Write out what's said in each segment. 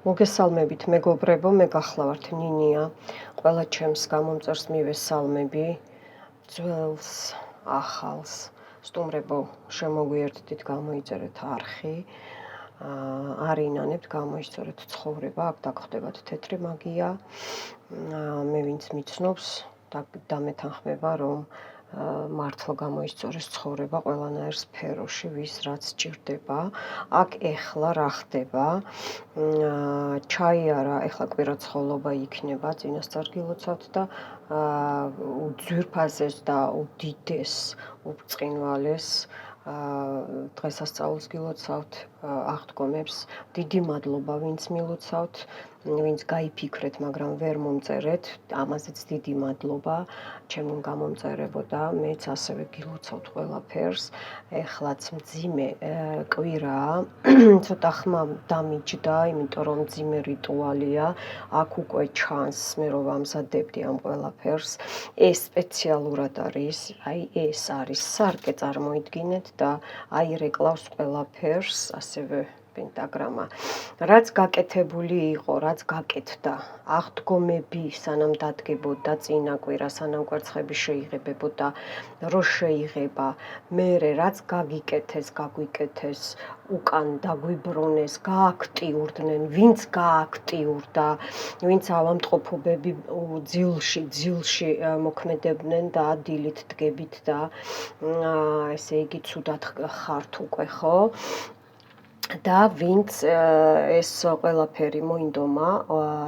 მოგესალმებით მეგობრებო, მე გახლავართ ნინია. ყველა ჩემს გამომწერს მივესალმები. ძველს, ახალს. სტუმრებო, შემოგვიერთდით, გამოიწერეთ არხი. არ ინანებთ, გამოიწერეთ ცხოვრება, აქ დაგხვდებათ თეთრი მაგია. მე ვინც მიცნობს და დამეთანხმება, რომ მართლა გამოისწორეს ცხოვრება ყველანაირ სფეროში, ვის რაც სჭირდება. აქ ეხლა რა ხდება? ჩაიარა, ეხლა კვირაცხოვლობა იქნება, წინასწარ გილოცავთ და უძვირფასეს და უდიდეს უბწყინვალეს დღესასწაულს გილოცავთ, აღდგომებს. დიდი მადლობა, ვინც მილოცავთ, ვინც გაიფიქრეთ, მაგრამ ვერ მომწერეთ, ამაზეც დიდი მადლობა. ჩემი გამომწერებო და მეც ასევე გილოცავთ ყველაფერს. ეხლაც მძიმე კვირაა, ცოტა ხმა დამიჯდა, იმიტომ რომ მძიმე რიტუალია. აქ უკვე ჩანს, მე რომ ვამზადებდი ამ ყველაფერს. ეს სპეციალურად არის, ეს არის სარკე, წარმოიდგინეთ და რეკლავს ყველაფერს, ასევე პენტაგრამა. რაც გაკეთებული იყო, რაც გაკეთდა, აღდგომები სანამ დადგებოდა წინა კვირა, სანამ კვერცხები შეიღებებოდა, რო შეიღება, მერე რაც გაგიკეთეს, გაგვიკეთეს, უკან დაგვიბრუნეს, გააქტიურდნენ, ვინც გააქტიურდა, ვინც ავადმყოფობები ძილში მოქმედებდნენ და დილით დგებით და ესე იგი ცუდად ხართ უკვე, ხო? და ვინც ეს ყველაფერი მოინდომა,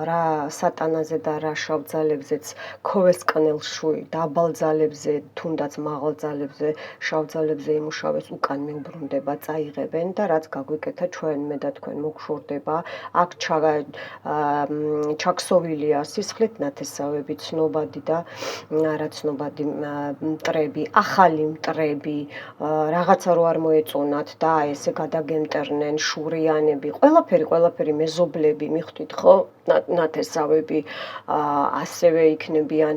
რა სატანაზე და რა შავძალებზეც, ქოვესკნელში, დაბალ ძალებზე, თუნდაც მაღალ ძალებზე, შავძალებზე იმუშავეს, უკან მიუბრუნდება, წაიღებენ და რაც გაგვიკეთა ჩვენ, მე და თქვენ მოგშორდება. აქ ჩაქსოვილია სისხლით ნათესავები, ცნობადი და არაცნობადი მტრები, ახალი მტრები, რაღაცა რო არ მოეწონათ და ესე გადაგემტერნენ, შურიანები, ყველაფერი მეზობლები, მიხვდით ხო? ნათესავები, ასევე იქნებიან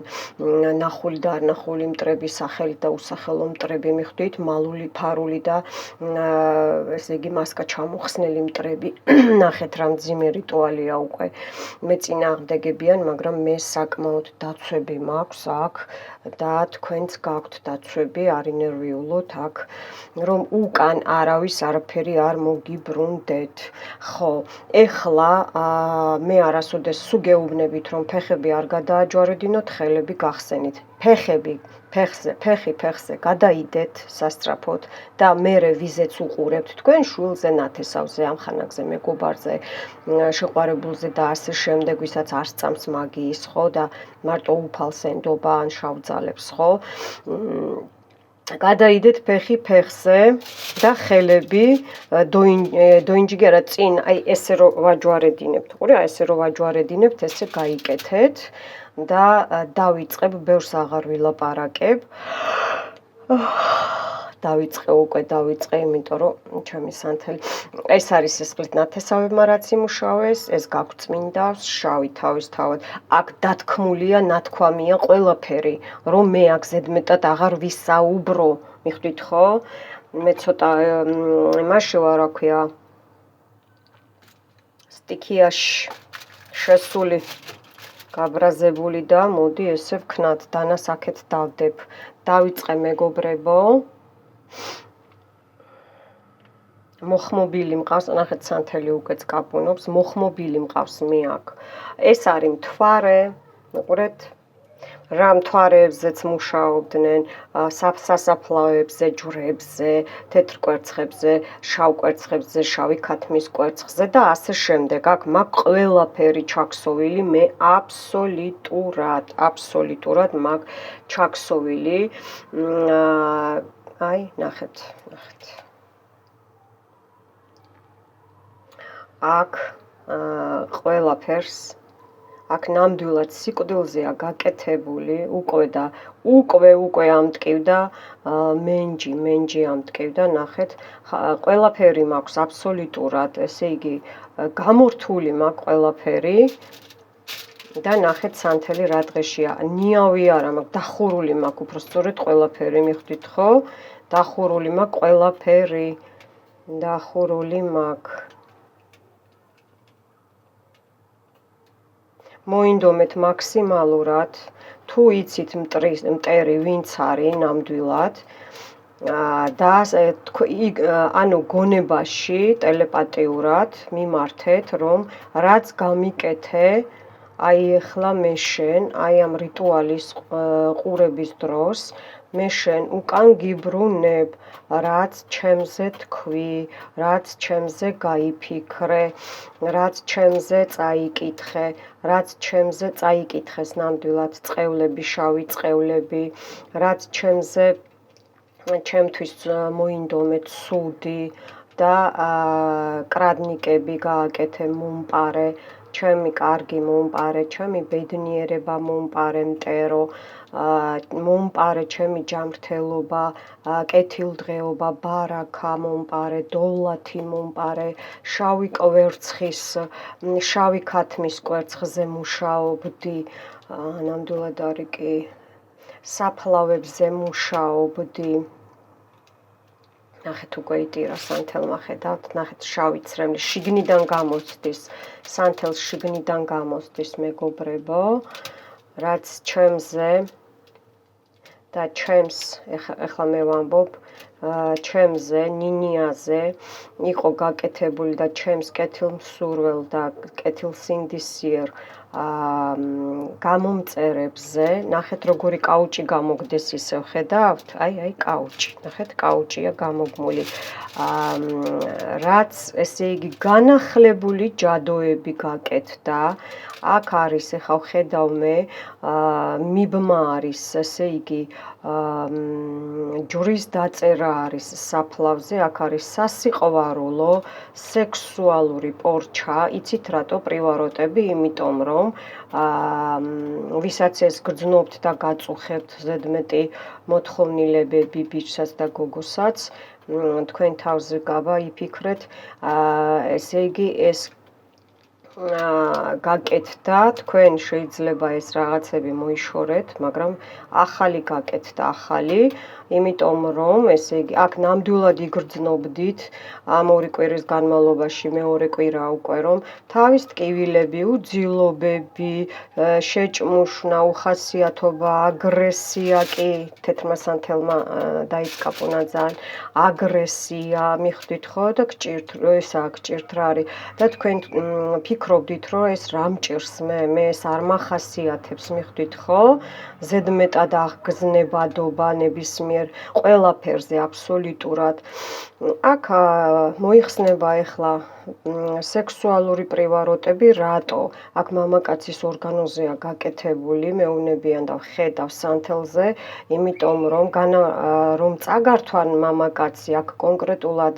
ნახული და არნახული მტრები, სახელი და უსახელო მტრები, მიხვდით, მალული, ფარული და ესე იგი მასკა ჩამოხსნელი მტრები. ნახეთ რა მძიმე რიტუალია უკვე. მე წინააღმდეგებიან, მაგრამ მე საკმაოდ დაცვები მაქვს აქ და თქვენც გაქვთ დაცვები, არ ინერვიულოთ აქ, რომ უკან არავის არაფერი არ მოგიბრუნდეთ. ხო, ეხლა მე არასოდეს სუგეუბნებით, რომ ფეხები არ გადააჯვარედინოთ, ხელები გახსენით. ფეხი ფეხზე გადაიდეთ სასწრაფოდ და მერე ვიზეც უყურებთ თქვენ შვილზე, ნათესავზე, ამხანაგზე, მეგობარზე, შეყვარებულზე და ასე შემდეგ, ვისაც არ სწამს მაგიის, ხო, და მარტო უფალს ენდობა ან შავძალებს, ხო? გადაიდეთ ფეხი ფეხზე და ხელები დოინჯი არა წინ, ესე რო ვაჯვარედინებთ, ყურე, ესე რო ვაჯვარედინებთ, ესე გაიკეთეთ და დავიწყებ, ბევრს აღარ ვილაპარაკებ. დავიწყე, იმიტომ რომ ჩემი სანთელი. ეს არის სისხლით ნათესავებმა რაც იმუშავეს, ეს გაგვწმინდავს, შავი თავის თავად. აქ დათქმულია, ნათქვამია ყველაფერი, რომ მე აქ ზედმეტად აღარ ვისაუბრო, მიხვდით ხო? მე ცოტა იმაში ვარ, რა ქვია, სტიქიაში შესული, გაბრაზებული და მოდი ესე ვქნათ, დანას აქეთ დავდებ. დავიწყე მეგობრებო. მოხმობილი მყავს, ნახეთ სანთელი უკეც კაპუნობს, მოხმობილი მყავს მე აქ. ეს არის მთვარე, უყურეთ, რა მთვარეებზეც მუშაობდნენ, სასაფლავებზე, ჯვრებზე, თეთრ კვერცხებზე, შავ კვერცხებზე, შავი ქათმის კვერცხზე და ასე შემდეგ. აქ მაქვს ყველაფერი ჩაქსოვილი, მე აბსოლუტურად მაქვს ჩაქსოვილი. ნახეთ. აქ ყველაფერს, აქ ნამდვილად სიკვდილზეა გაკეთებული, უკვე ამტკივდა, მენჯი ამტკივდა, ნახეთ, ყველაფერი მაქვს აბსოლუტურად, ესე იგი, გამორთული მაქვს ყველაფერი და ნახეთ სანთელი რა დღეშია. ნიავი არა მაქვს, დახურული მაქვს, უბრალოდ ყველაფერი, მიხვდით ხო? დახურული მაქვს ყველაფერი, დახურული მაქვს. მოინდომეთ მაქსიმალურად, თუ იცით მტერი ვინც არის ნამდვილად და ანუ გონებაში ტელეპათიურად მიმართეთ, რომ რაც გამიკეთე, აი ეხლა მე შენ, აი ამ რიტუალის ყურების დროს მე შენ უკან გიბრუნებ, რაც ჩემზე თქვი, რაც ჩემზე გაიფიქრე, რაც ჩემზე წაიკითხე, რაც ჩემზე წაიკითხეს ნამდვილად წყევლები, შავი წყევლები, რაც ჩემთვის მოინდომე ცუდი და კრადნიკები გააკეთე მომპარე, ჩემი კარგი მომპარე, ჩემი ბედნიერება მომპარე მტერო, მომპარე ჩემი ჯანმრთელობა, კეთილდღეობა, ბარაქა მომპარე, დოვლათი მომპარე, შავი კვერცხის, შავი ქათმის კვერცხზე მუშაობდი, ნამდვილად არის კი საფლავებზე მუშაობდი. ნახეთ უკვე იტირა სანთელმა ხედავთ, ნახეთ შავი ცრემლი შიგნიდან გამოსდის, სანთელს შიგნიდან გამოსდის მეგობრებო, რაც ჩემზე და ჩემს, ეხლა მე ვამბობ, ჩემზე, ნინიაზე იყო გაკეთებული და ჩემს კეთილმსურველ და კეთილსინდისიერ გამომწერებზე, ნახეთ როგორი კაუჭი გამოგდეს ისევ, ხედავთ? აი კაუჭი, ნახეთ კაუჭია გამოგმული. რაც ესე იგი განახლებული ჯადოები გაკეთდა, აქ არის, ეხლა ხედავ მე, მიბმა არის, ესე იგი ჯვრის დაწერა არის საფლავზე, აქ არის სასიყვარულო, სექსუალური პორჩა, იცით რატო პრივაროტები, იმიტომ რომ ვისაც ეს გრძნობთ და გაწუხებთ ზედმეტი მოთხოვნილებები ბიჭსაც და გოგოსაც, თქვენ თავზე იფიქრეთ, ესე იგი ეს გაკეთდა, თქვენ შეიძლება ეს რაღაცები მოიშორეთ, მაგრამ ახალი გაკეთდა, ახალი, იმიტომ რომ ესე იგი აქ ნამდვილად იგრძნობდით ამ 2 კვირის განმავლობაში, მეორე კვირა უკვე რომ თავის ტკივილები, უძილობები, შეჭმუშნა, უხასიათობა, აგრესია კი თეთრმა სანთელმა დაიწყაპუნა ძალიან, აგრესია, მიხვდით ხო და გჭირთ რა არის და თქვენ ფიქრობდით რომ ეს რა მჭირს მე ეს არ მახასიათებს, მიხვდით ხო? ზედმეტად აღგზნებადობა ნებისმიერ ყველაფერზე აბსოლუტურად. აქ მოიხსნება ეხლა სექსუალური პრივაროტები, რატო? აქ მამაკაცის ორგანოზეა გაკეთებული, მეუნებიან და ხედავ სანთელზე, იმიტომ რომ რომ წაგართვან მამაკაცი, აქ კონკრეტულად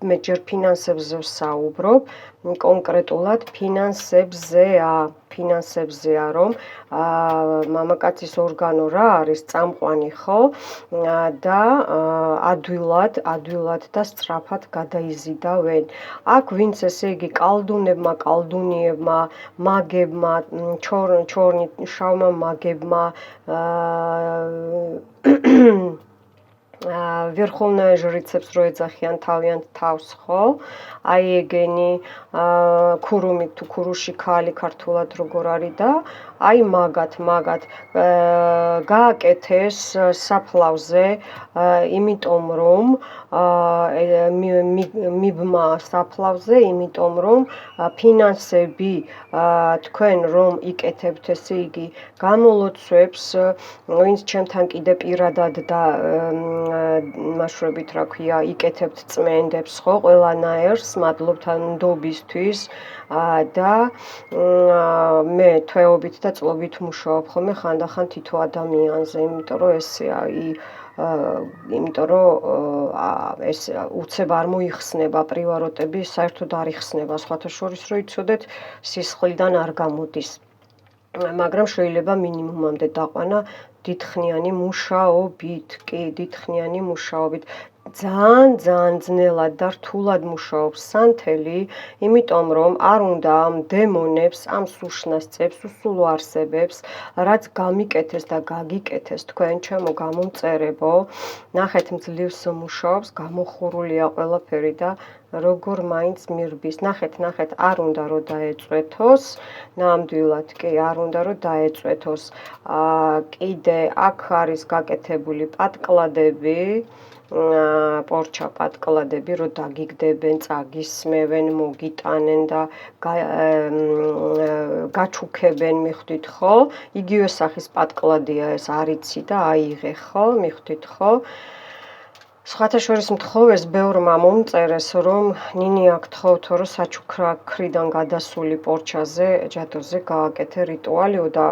მე ჯერ ფინანსებზე ვსაუბრობ, კონკრეტულად ფინანსებზეა, რომ მამაკაცის ორგანო რა არის, წამყვანი ხო და ადვილად და სწრაფად გადაიზიდავენ. აქ ვინც ესე იგი კალდუნებმა, კალდუნიებმა, მაგებმა, შავმა მაგებმა ვერხოვნაე ჟრიცებს რო ეძახიან თავიანთ თავს, ხო? აი ეგენი ქურუმი თუ ქურუში ქალი ქართულად როგორ არის და აი მაგათ გააკეთეს საფლავზე, იმიტომ რომ მიბმა საფლავზე, იმიტომ რომ ფინანსები თქვენ რომ იკეთებთ, ესე იგი გამოლოცვებს, ვინც ჩემთან კიდე პირადად და მაშვრებით რა ქვია, იკეთებთ წმენდებს ხო, ყველანაირს, მადლობთ ნდობისთვის და მე თვეობით და წლობით მუშაობ ხოლმე ხანდახან თითო ადამიანზე, იმიტომ რომ ესეა, იმიტომ რომ ეს უცებ არ მოიხსნება პრივაროტები, საერთოდ არ იხსნება, სხვათა შორის რო იცოდეთ, სისხლიდან არ გამოდის. მაგრამ შეიძლება მინიმუმამდე დაყვანა დიდხნიანი მუშაობით, ძალიან ძნელად და რთულად მუშაობს სანთელი, იმიტომ რომ არ უნდა ამ დემონებს, ამ სუშნასწებს, უსულო არსებებს, რაც გამიკეთეს და გაგიკეთეს თქვენ ჩემო გამომწერებო, ნახეთ მძლივს მუშაობს, გამოხურულია ყველაფერი და როგორ მაინც მირბის. ნახეთ, არ უნდა რომ დაეწვეთოს, ნამდვილად კი, არ უნდა რომ დაეწვეთოს. კიდე აქ არის გაკეთებული პატკლადები, პორჩა პატკლადები, რომ დაგიგდებენ, წაგისმევენ, მოგიტანენ და გაჩუქებენ, მიხვდით ხო? იგივე სახის პატკლადია ეს, არიცი და აიღე ხო, მიხვდით ხო? სხვათა შორის მთხოვეს ბევრმა მომწერეს, რომ ნინი აქ თხოვთო, რომ საჩუქრიდან გადასული პორჩაზე, ჯადოზე გააკეთე რიტუალიო და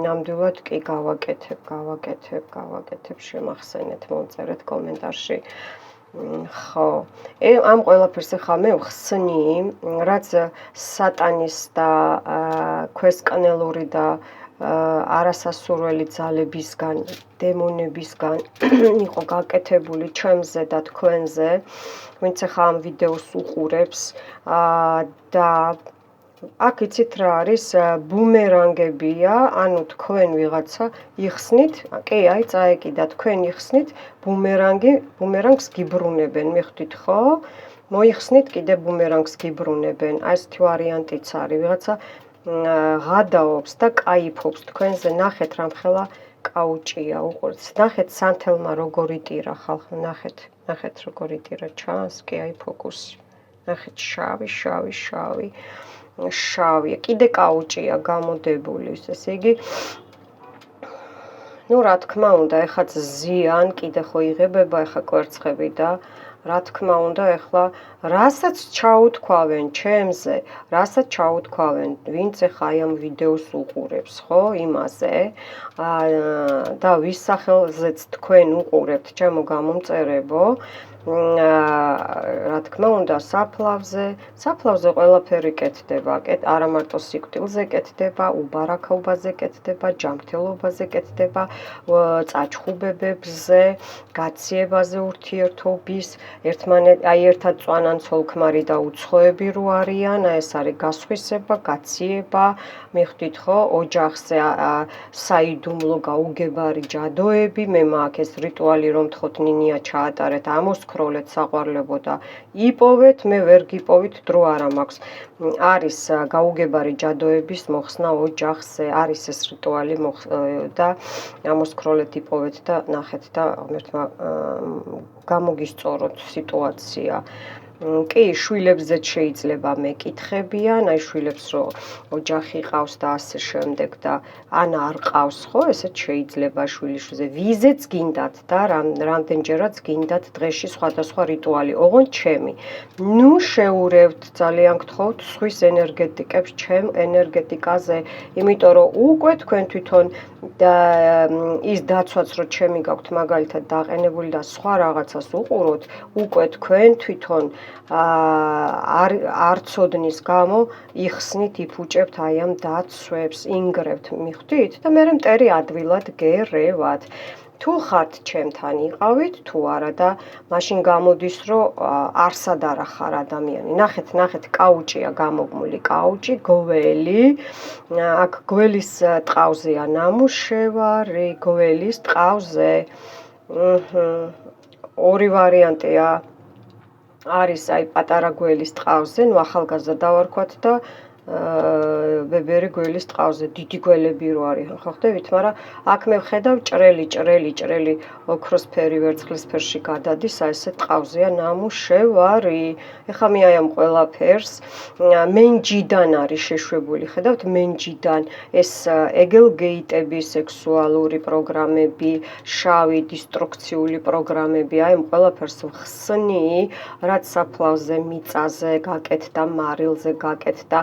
ნამდვილად კი გავაკეთებ, შემახსენეთ, მომწერეთ კომენტარში. ხო, ამ ყველაფერს ახლა მე ვხსნი, რაც სატანის და ქვესკნელური და არასასურველი ძალებისგან, დემონებისგან იყო გაკეთებული ჩემზე და თქვენზე, ვინც ახლა ამ ვიდეოს უყურებს და აქ იცით რა არის, ბუმერანგებია, ანუ თქვენ ვიღაცა იხსნით, კი, აი წაეკიდა, თქვენ იხსნით, ბუმერანგს გიბრუნებენ, მიხვდით ხო? მოიხსნით, კიდე ბუმერანგს გიბრუნებენ. აი ესეთი ვარიანტიც არის, ვიღაცა ღადაობს და კაიფობს თქვენზე, ნახეთ რამხელა კაუჭია უყურეთ. ნახეთ სანთელმა როგორ იტირა ხალხო, ნახეთ როგორ იტირა, ჩანს, კი, აი ფოკუსი. ნახეთ შავი, კიდე კაუჭია გამოდებული, ესე იგი ну, რა თქმა უნდა, ეხლა ზიან, კიდე ხო იღებება ეხლა კვერცხები და რა თქმა უნდა, ეხლა რასაც ჩაუთქვავენ ჩემზე, რასაც ჩაუთქვავენ, ვინც ეხლა აი ამ ვიდეოს უყურებს, ხო, იმაზე და ვის სახელზეც თქვენ უყურებთ ჩემო გამომწერებო, რა თქმა უნდა, საფლავზე ყველაფერი კეთდება, არა მარტო სიკვდილზე კეთდება, უბარაქობაზე კეთდება, ჯანმრთელობაზე კეთდება, წაჩხუბებებზე, გაციებაზე ურთიერთობის, ერთად წვანან ცოლ-ქმარი და უცხოები რო არიან, ეს არის გასხვისება, გაციება, მიხვდით ხო, ოჯახზე საიდუმლო გაუგებარი ჯადოები, მე მაქვს ეს რიტუალი რომ თქოთ ნინია ჩაატარეთ, ამოსქროლეთ საყვარლებო და იპოვეთ, მე ვერ გიპოვით, დრო არა მაქვს. არის გაუგებარი ჯადოების მოხსნა ოჯახზე, არის ეს რიტუალი და ამოსქროლეთ, იპოვეთ და ნახეთ და ღმერთმა გამოგისწოროთ სიტუაცია. კი, შვილებზეც შეიძლება მეკითხებიან, აი შვილებს რო ოჯახი ყავს და ასე შემდეგ და ან არ ყავს, ხო, ესეც შეიძლება შვილიშვილზე. ვიზეც გინდათ და რამდენჯერაც გინდათ დღეში სხვადასხვა რიტუალი, ოღონდ ჩემი. ნუ შეურევთ, ძალიან გთხოვთ, სხვის ენერგეტიკებს ჩემ ენერგეტიკაზე, იმიტომ რომ უკვე თქვენ თვითონ ის დაცვაც რო ჩემი გაქვთ მაგალითად დაყენებული და სხვა რაღაცას უყუროთ, უკვე თქვენ თვითონ არ ცოდნის გამო იხსნით, იფუჭებთ აი ამ დაცვებს, ინგრევთ, მიხვდით? და მე მტერი ადვილად გერევათ. თუ ხართ ჩემთან იყავით, თუ არა და მაშინ გამოდის, რომ არსად არა ხარ ადამიანი. ნახეთ, კაუჭია გამოგმული, კაუჭი, გველი. აქ გველის ტყავზეა ნამუშევარი, გველის ტყავზე. ორი ვარიანტია. არის აი პატარა გველის ტყავზე, ნუ ახალგაზრდა დავარქვათ და ბებერი გველის ტყავზე, დიდი გველები რო არის, ხო ხდებით, მაგრამ აქ მე ვხედავ ჭრელი, ოქროსფერი ვერცხლისფერში გადადის, აი ესე ტყავზეა ნამუშევარი. ეხლა მე აი ამ ყველაფერს მენჯიდან არის შეშვებული, ხედავთ, მენჯიდან ეს ეგელგეიტები, სექსუალური პროგრამები, შავი დისტრუქციული პროგრამები, აი ამ ყველაფერს ვხსნი, რაც საფლავზე, მიწაზე გაკეთდა, მარილზე გაკეთდა.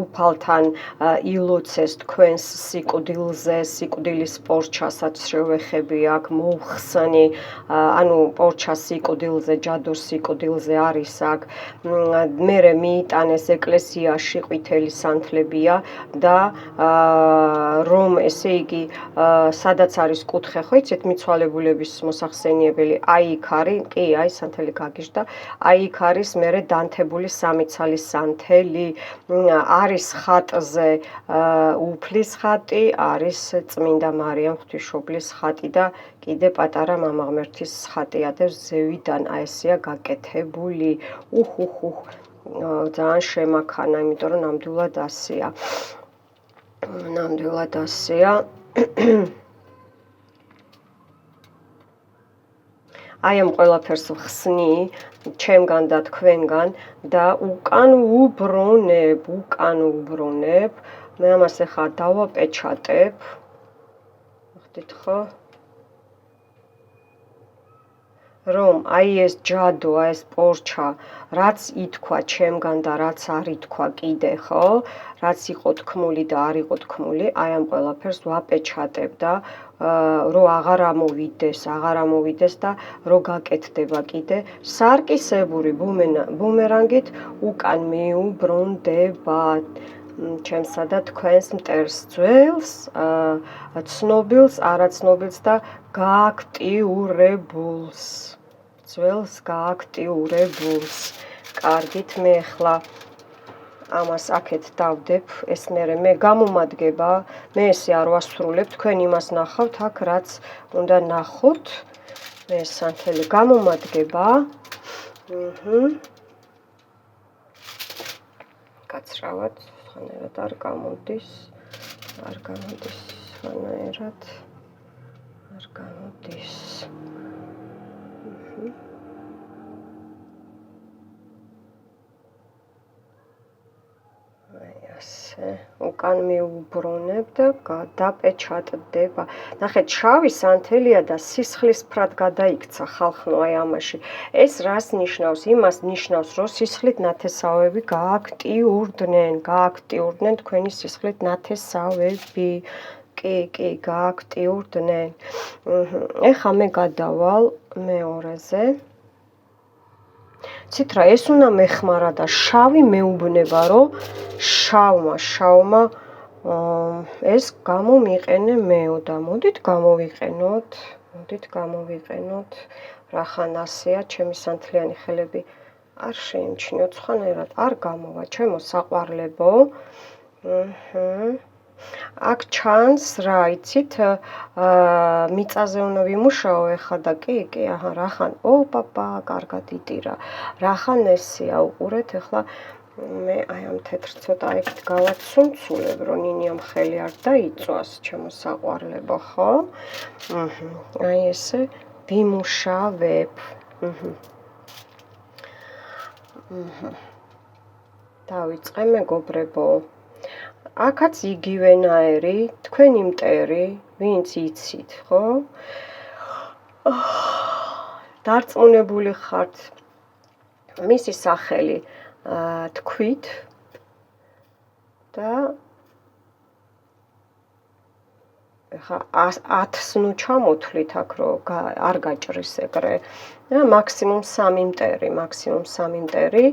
უფალთან ილოცეს თქვენს სიკვდილზე, სიკვდილის პორჩასაც შევეხები აქ მოუხსნი, ანუ პორჩა სიკვდილზე, ჯადო სიკვდილზე არის აქ. მერე მიიტანეს ეკლესიაში ყვითელი სანთლებია და რომ ესე იგი სადაც არის კუთხე, ხო იცით, მიცვალებულების მოსახსენიებელი, აი იქ არის, კი, აი სანთელი გაგიჟდა, აი იქ არის მერე დანთებული სამი ცალის სანთელი, არის ხატზე უფლის ხატი, არის წმინდა მარიამ ღვთისმშობლის ხატი და კიდე პატარა მამაღმერთის ხატია და ზევიდან აი ესეა გაკეთებული. ძალიან შემაქანა, იმიტომ რომ ნამდვილად ასეა. ნამდვილად ასეა. აი ამ ყველაფერს ვხსნი ჩემგან და თქვენგან და უკან ვუბრუნებ. მე ამას ახლა დავაპეჩატებ. ხდით ხო? რომ აი ეს ჯადო, აი ეს პორჩა, რაც ითქვა ჩემგან და რაც არ ითქვა კიდე, ხო? რაც იყო თქმული და არ იყო თქმული, აი ამ ყველაფერს ვაპეჩატებ და რო აღარ ამოვიდეს და რო გაკეთდება კიდე სარკისებური ბუმერანგით უკან მიუბრუნდება ჩემსა და თქვენს მტერს, ძველს, ცნობილს, არაცნობილს და გააქტიურებულს. კარგით, მე ახლა ამას აქეთ დავდებ, ეს მე გამომადგება, მე ესე არ ვასრულებ, თქვენ იმას ნახავთ აქ, რაც უნდა ნახოთ, მე ეს სანთელი გამომადგება, გაცრავად, სხვანაირად არ გამოდის, სხვანაირად არ გამოდის. უკან მიუბრუნებ და გადაპეჩატდება. ნახეთ, შავი სანთელია და სისხლისფრად გადაიქცა ხალხნო აი ამაში. ეს რას ნიშნავს? იმას ნიშნავს, რომ სისხლით ნათესავები გააქტიურდნენ თქვენი სისხლით ნათესავები. კი, გააქტიურდნენ. ეხლა მე გადავალ მეორეზე. ცით რა, ეს უნდა მეხმარა და შავი მეუბნება, რომ შავმა ეს გამომიყენე მეო და მოდით გამოვიყენოთ. რახან ასეა, ჩემი სანთლიანი ხელები არ შეიმჩნიოთ, სხვანაირად არ გამოვა, ჩემო საყვარლებო. აქ ჩანს რა, იცით, მიწაზე უნდა ვიმუშაო ეხლა და კი, რახან, კარგად იტირა. რახან ესეა, უყურეთ, ეხლა მე აი ამ თეთრ ცოტა ეგეთ გავაცუნცულებ, რომ ნინიამ ხელი არ დაიწვას, ჩემო საყვარლებო, ხო? აი ესე ვიმუშავებ. დავიწყე მეგობრებო. აქაც იგივენაერი, თქვენი მტერი, ვინც იცით, ხო? დარწმუნებული ხართ, მისი სახელი თქვით და ეხა 10-ს ნუ ჩამოთვლით აქ, რომ არ გაჭრის ეგრე. მაქსიმუმ 3 მტერი.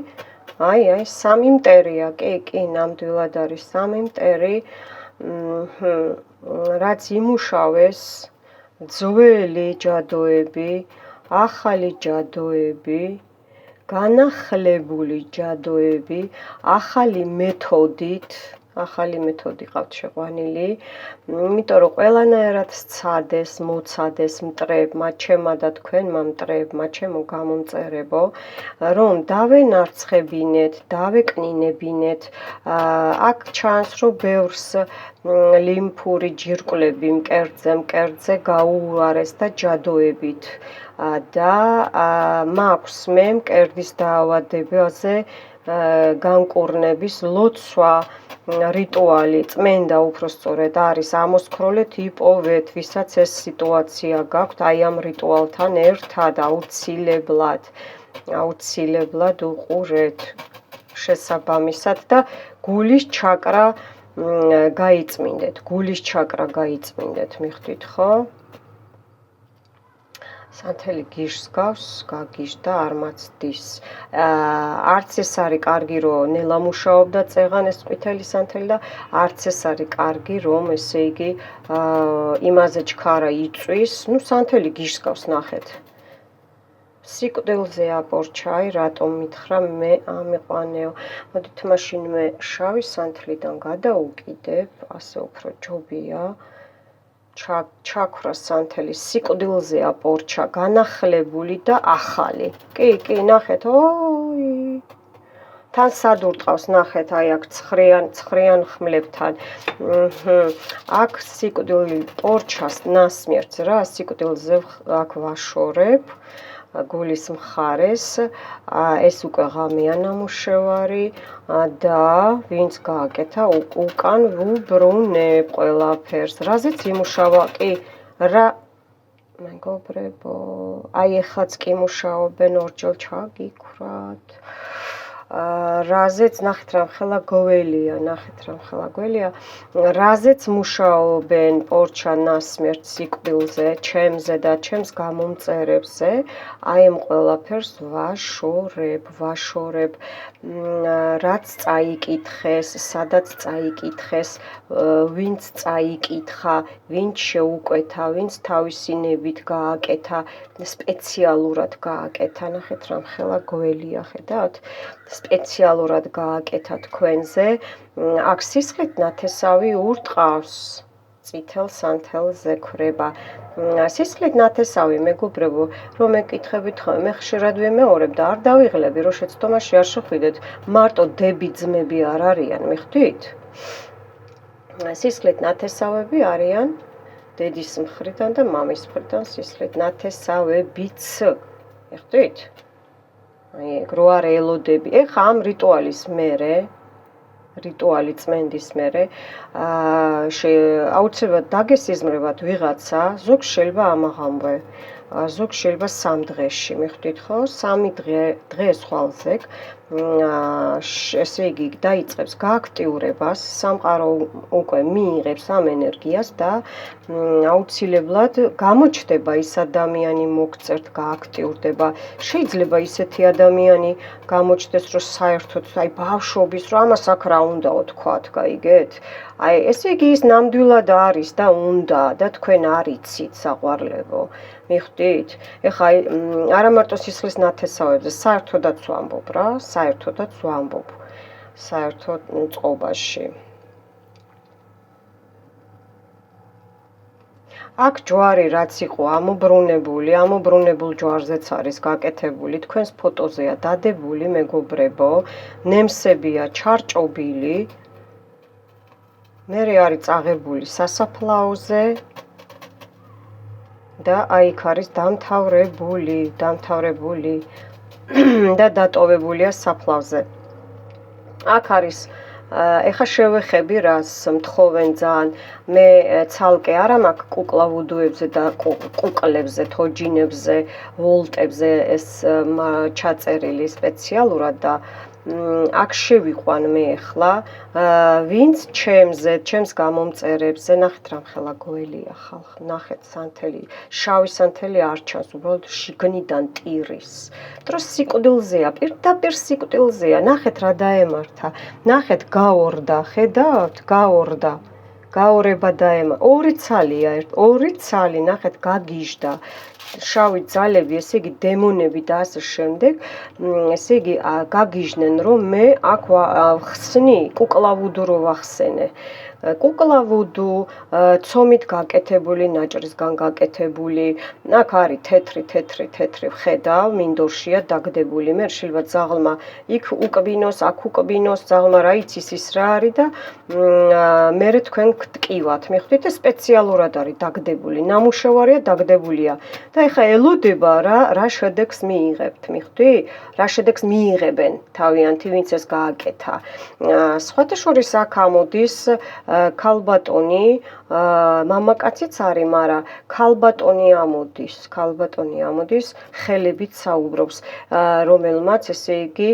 აი, 3 მტერია, კი, ნამდვილად არის 3 მტერი. რაც იმუშავეს ძველი ჯადოები, ახალი ჯადოები, განახლებული ჯადოები, ახალი მეთოდი ყავთ შეყვანილი, იმიტომ რომ ყველანაირად სცადეს, მოცადეს მტრებმა, ჩემმა და თქვენმა მტრებმა, ჩემო გამომწერებო, რომ დავენარცხებინეთ, დავეკნინებინეთ. აქ ჩანს, რომ ბევრს ლიმფური ჯირკვლები მკერდზე გაუუარეს და ჯადოებით და მაქვს მე მკერდის დაავადებაზე განკურნების ლოცვა რიტუალი, წმენდა უпростоრედ არის ამოსქროლეთ, იპოვეთ, ვისაც ეს სიტუაცია გაქვთ, აი ამ რიტუალთან ერთად აუცილებლად უყურეთ. შესაბამისად და გულის ჩაკრა გაიწმინდეთ. გულის ჩაკრა გაიწმინდეთ, მიხვდით ხო? სანთელი გიშს გავს, გაგიშდა, არ მაცდის. არც ეს არის კარგი, რომ ნელა მუშაობდა წეღან ეს ყვითელი სანთელი და არც ეს არის კარგი, რომ ესე იგი იმაზე ჩქარა იწვის. ნუ სანთელი გიშს გავს, ნახეთ. სიკვდილზე აპორჩაი, რატომ მითხრა მე ამიყვანეო. მოდით მაშინ მე შავი სანთლიდან გადაუკიდებ, ასე უფრო ჯობია. ჩაქვრა სანთელი სიკვდილზე აპორჩა, განახლებული და ახალი. კი, ნახეთ, ოი. თან სად ურტყავს, ნახეთ, აი აქ ცხრიან ხმლებთან. აქ სიკვდილი პორჩას ნასმიერს რა, სიკვდილზე აქ ვაშორებ. გულის მხარეს, ეს უკვე ღამეა ნამუშევარი და ვინც გააკეთა უკან ვუბრუნებ ყველაფერს. რაზეც იმუშავა კი რა მეგობრებო, აი ეხლაც კი მუშაობენ ორჯერ ჩაგიქვრათ. რაზეც ნახეთ რა ხელა გველია, რაზეც მუშაობენ პორჩა ნასმიერთ სიკვდილზე, ჩემზე და ჩემს გამომწერებზე, აი ამ ყველაფერს ვაშორებ. რაც წაიკითხეს, სადაც წაიკითხეს, ვინც წაიკითხა, ვინც შეუკვეთა, ვინც თავისი ნებით გააკეთა, სპეციალურად გააკეთა, ნახეთ რა ხელა გველია, ხედავთ? სპეციალურად გააკეთა თქვენზე, აქ სისხლით ნათესავი ურტყავს, წითელ სანთელზე ქრება. სისხლით ნათესავი მეგობრებო, რომ ეკითხებით ხოლმე, მე ხშირად ვიმეორებ და არ დავიღლები, რომ შეცდომაში არ შეხვიდეთ, მარტო დები ძმები არ არიან, მიხვდით? სისხლით ნათესავები არიან დედის მხრიდან და მამის მხრიდან სისხლით ნათესავებიც, მიხვდით? აი ეგ რო არ ელოდები. ეხა ამ რიტუალის მერე, რიტუალი წმენდის მერე, აუცილებლად დაგესიზმრებათ ვიღაცა, ზოგს შეიძლება ამაღამვე, ზოგს შეიძლება 3 დღეში, მიხვდით ხო? 3 დღე ხვალზე, ესე იგი დაიწყებს გააქტიურებას, სამყარო უკვე მიიღებს ამ ენერგიას და აუცილებლად გამოჩნდება ის ადამიანი მოგწერთ, გააქტიურდება. შეიძლება ისეთი ადამიანი გამოჩნდეს, რომ საერთოდ აი ბავშვობის, რომ ამას აქ რა უნდაო თქვათ, გაიგეთ? აი ესე იგი ის ნამდვილად არის და უნდა და თქვენ არიცით საყვარლებო. მიხვდით? ეხლა არა მარტო სისხლის ნათესავებზე, საერთოდაც ვამბობ რა, საერთოდ წყობაში. აქ ჯვარი რაც იყო ამობრუნებულ ჯვარზეც არის გაკეთებული, თქვენს ფოტოზეა დადებული მეგობრებო, ნემსებია ჩარჭობილი, მერე არის წაღებული სასაფლაოზე და აი იქ არის დამთავრებული და დატოვებულია საფლავზე. აქ არის ეხა შევეხები რას მთხოვენ ძალიან, მე ცალკე არა მაქვს კუკლა ვუდუებზე და კუკლებზე, თოჯინებზე, ვოლტებზე ეს ჩაწერილი სპეციალურად და აქ შევიყვან მე ახლა, ვინც ჩემს გამომწერებზე, ნახეთ რა ხელა გველია ხალხ, ნახეთ სანთელი, შავი სანთელი არ ჩანს, უბრალოდ შიგნიდან ტირის. დროს სიკვდილზეა, პირდაპირ სიკვდილზეა, ნახეთ რა დაემართა, ნახეთ გაორდა, ხედავთ, გაორება დაემართა, 2 ცალია, 2 ცალი, ნახეთ გაგიჟდა. შავი ძალები, ესე იგი დემონები და ასე შემდეგ, ესე იგი გაგიჟდნენ, რომ მე აქ ვხსნი, კუკლავუდუ რო ვახსენე. კუკლავუდუ, ცომით გაკეთებული, ნაჭრისგან გაკეთებული, აქ არის თეთრი ხედავ, მინდორშია დაგდებული, მე შეიძლება ძაღლმა იქ უკბინოს, აქ უკბინოს, ძაღლმა რა იცის ის რა არის და მერე თქვენ გტკივათ, მიხვდით, სპეციალურად არის დაგდებული, ნამუშევარია დაგდებულია და და ეხლა ელოდება რა შედეგს მიიღებთ, მიხვდი? რა შედეგს მიიღებენ თავიანთი, ვინც ეს გააკეთა. სხვათა შორის აქ ამოდის ქალბატონი, მამაკაციც არის, მაგრამ ქალბატონი ამოდის, ხელებით საუბრობს, რომელმაც ესე იგი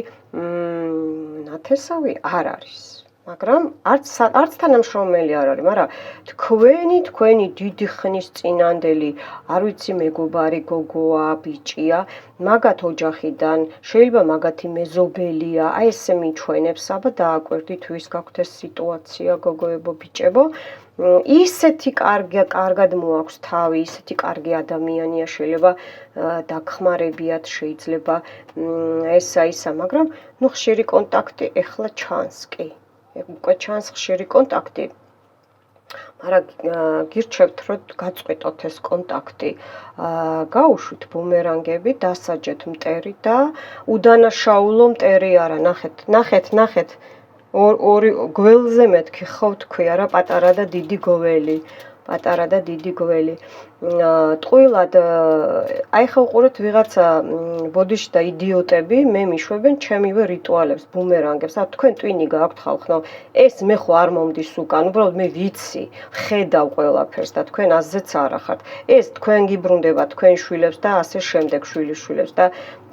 ნათესავი არ არის. მაგრამ არც თანამშრომელი არ არის, მაგრამ თქვენი დიდი ხნის წინანდელი, არ ვიცი მეგობარი, გოგოა, ბიჭია, მაგათ ოჯახიდან, შეიძლება მაგათი მეზობელია, აი ესე მიჩვენებს, აბა დააკვირდით ვის გაქვთ ეს სიტუაცია, გოგოებო, ბიჭებო. ისეთი კარგად მოაქვს თავი, ისეთი კარგი ადამიანია, შეიძლება დაგხმარებიათ, შეიძლება ისა, მაგრამ ნუ ხშირი კონტაქტი ეხლა ჩანს კი. უკვე ჩანს ხშირი კონტაქტი. მაგრამ გირჩევთ, რომ გაწყვეტოთ ეს კონტაქტი. გაუშვით ბუმერანგები, დასაჯეთ მტერი და უდანაშაულო მტერი არა, ნახეთ. ორი გველზე მეთქი ხო თქვი არა, პატარა და დიდი გველი. ტყუილად აი ხა უყურეთ ვიღაცა ბოდიში და იდიოტები მე მიშვებენ ჩემივე რიტუალებს, ბუმერანგებს. თქვენ ტვინი გაქვთ ხალხო, ეს მე ხო არ მომდის უკან, უბრალოდ მე ვიცი, ხედავ ყველაფერს და თქვენ ასზეც არა ხართ. ეს თქვენ გიბრუნდება თქვენ შვილებს და ასე შემდეგ შვილიშვილებს და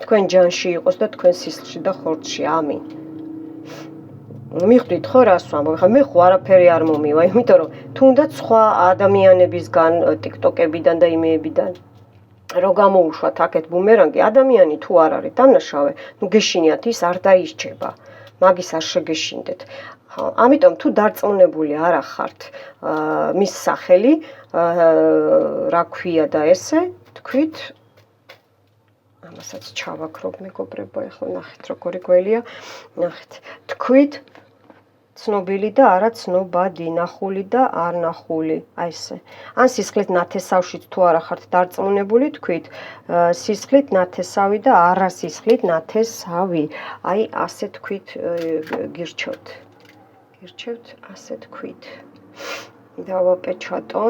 თქვენ ჯანში იყოს და თქვენ სისხლში და ხორცში. ამინ. მიხვდით ხო რას ვამბობ? ხა მე ხო არაფერი არ მომივა, იმიტომ რომ თუნდაც სხვა ადამიანებისგან, TikTok-ებიდან და იმეებიდან რო გამოუშვათ აქეთ ბუმერანგი, ადამიანი თუ არ არის დამნაშავე, ნუ გეშინიათ ის არ დაისჯება. მაგის არ შეგეშინდეთ. ამიტომ თუ დარწმუნებული არ ახართ მის სახელი, რა ქვია და ესე, თქვით ამასაც ჩავაქრობ მეგობრებო, ეხლა ნახეთ როგორი გველია, ნახეთ. თქვით ცნობილი და არა ცნობადი, ნახული და არ ნახული, აი ესე. ან სისხლით ნათესავშიც თუ არ ახართ დარწმუნებული, თქვით სისხლით ნათესავი და არა სისხლით ნათესავი. აი ასე თქვით გირჩევთ, ასე თქვით. დავაპეჩატო.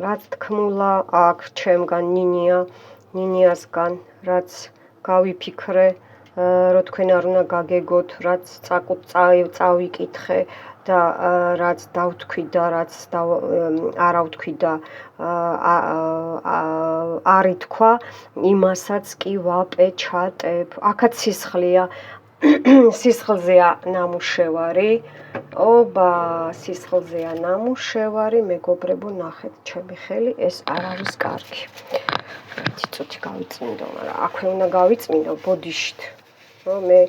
რაც თქმულა აქ ჩემგან ნინიასგან, რაც გავიფიქრე, რომ თქვენ არ უნდა გაგეგოთ, რაც წავიკითხე და რაც დავთქვი და რაც არა ვთქვი და არ ითქვა, იმასაც კი ვაპეჩატებ. აქაც სისხლია. სისხლზეა ნამუშევარი. ობა, სისხლზეა ნამუშევარი, მეგობრებო, ნახეთ ჩემი ხელი, ეს არ არის კარგი. ცოტა გავიწმინდო, მაგრამ აქვე უნდა გავიწმინდო ბოდიშით, რომ მე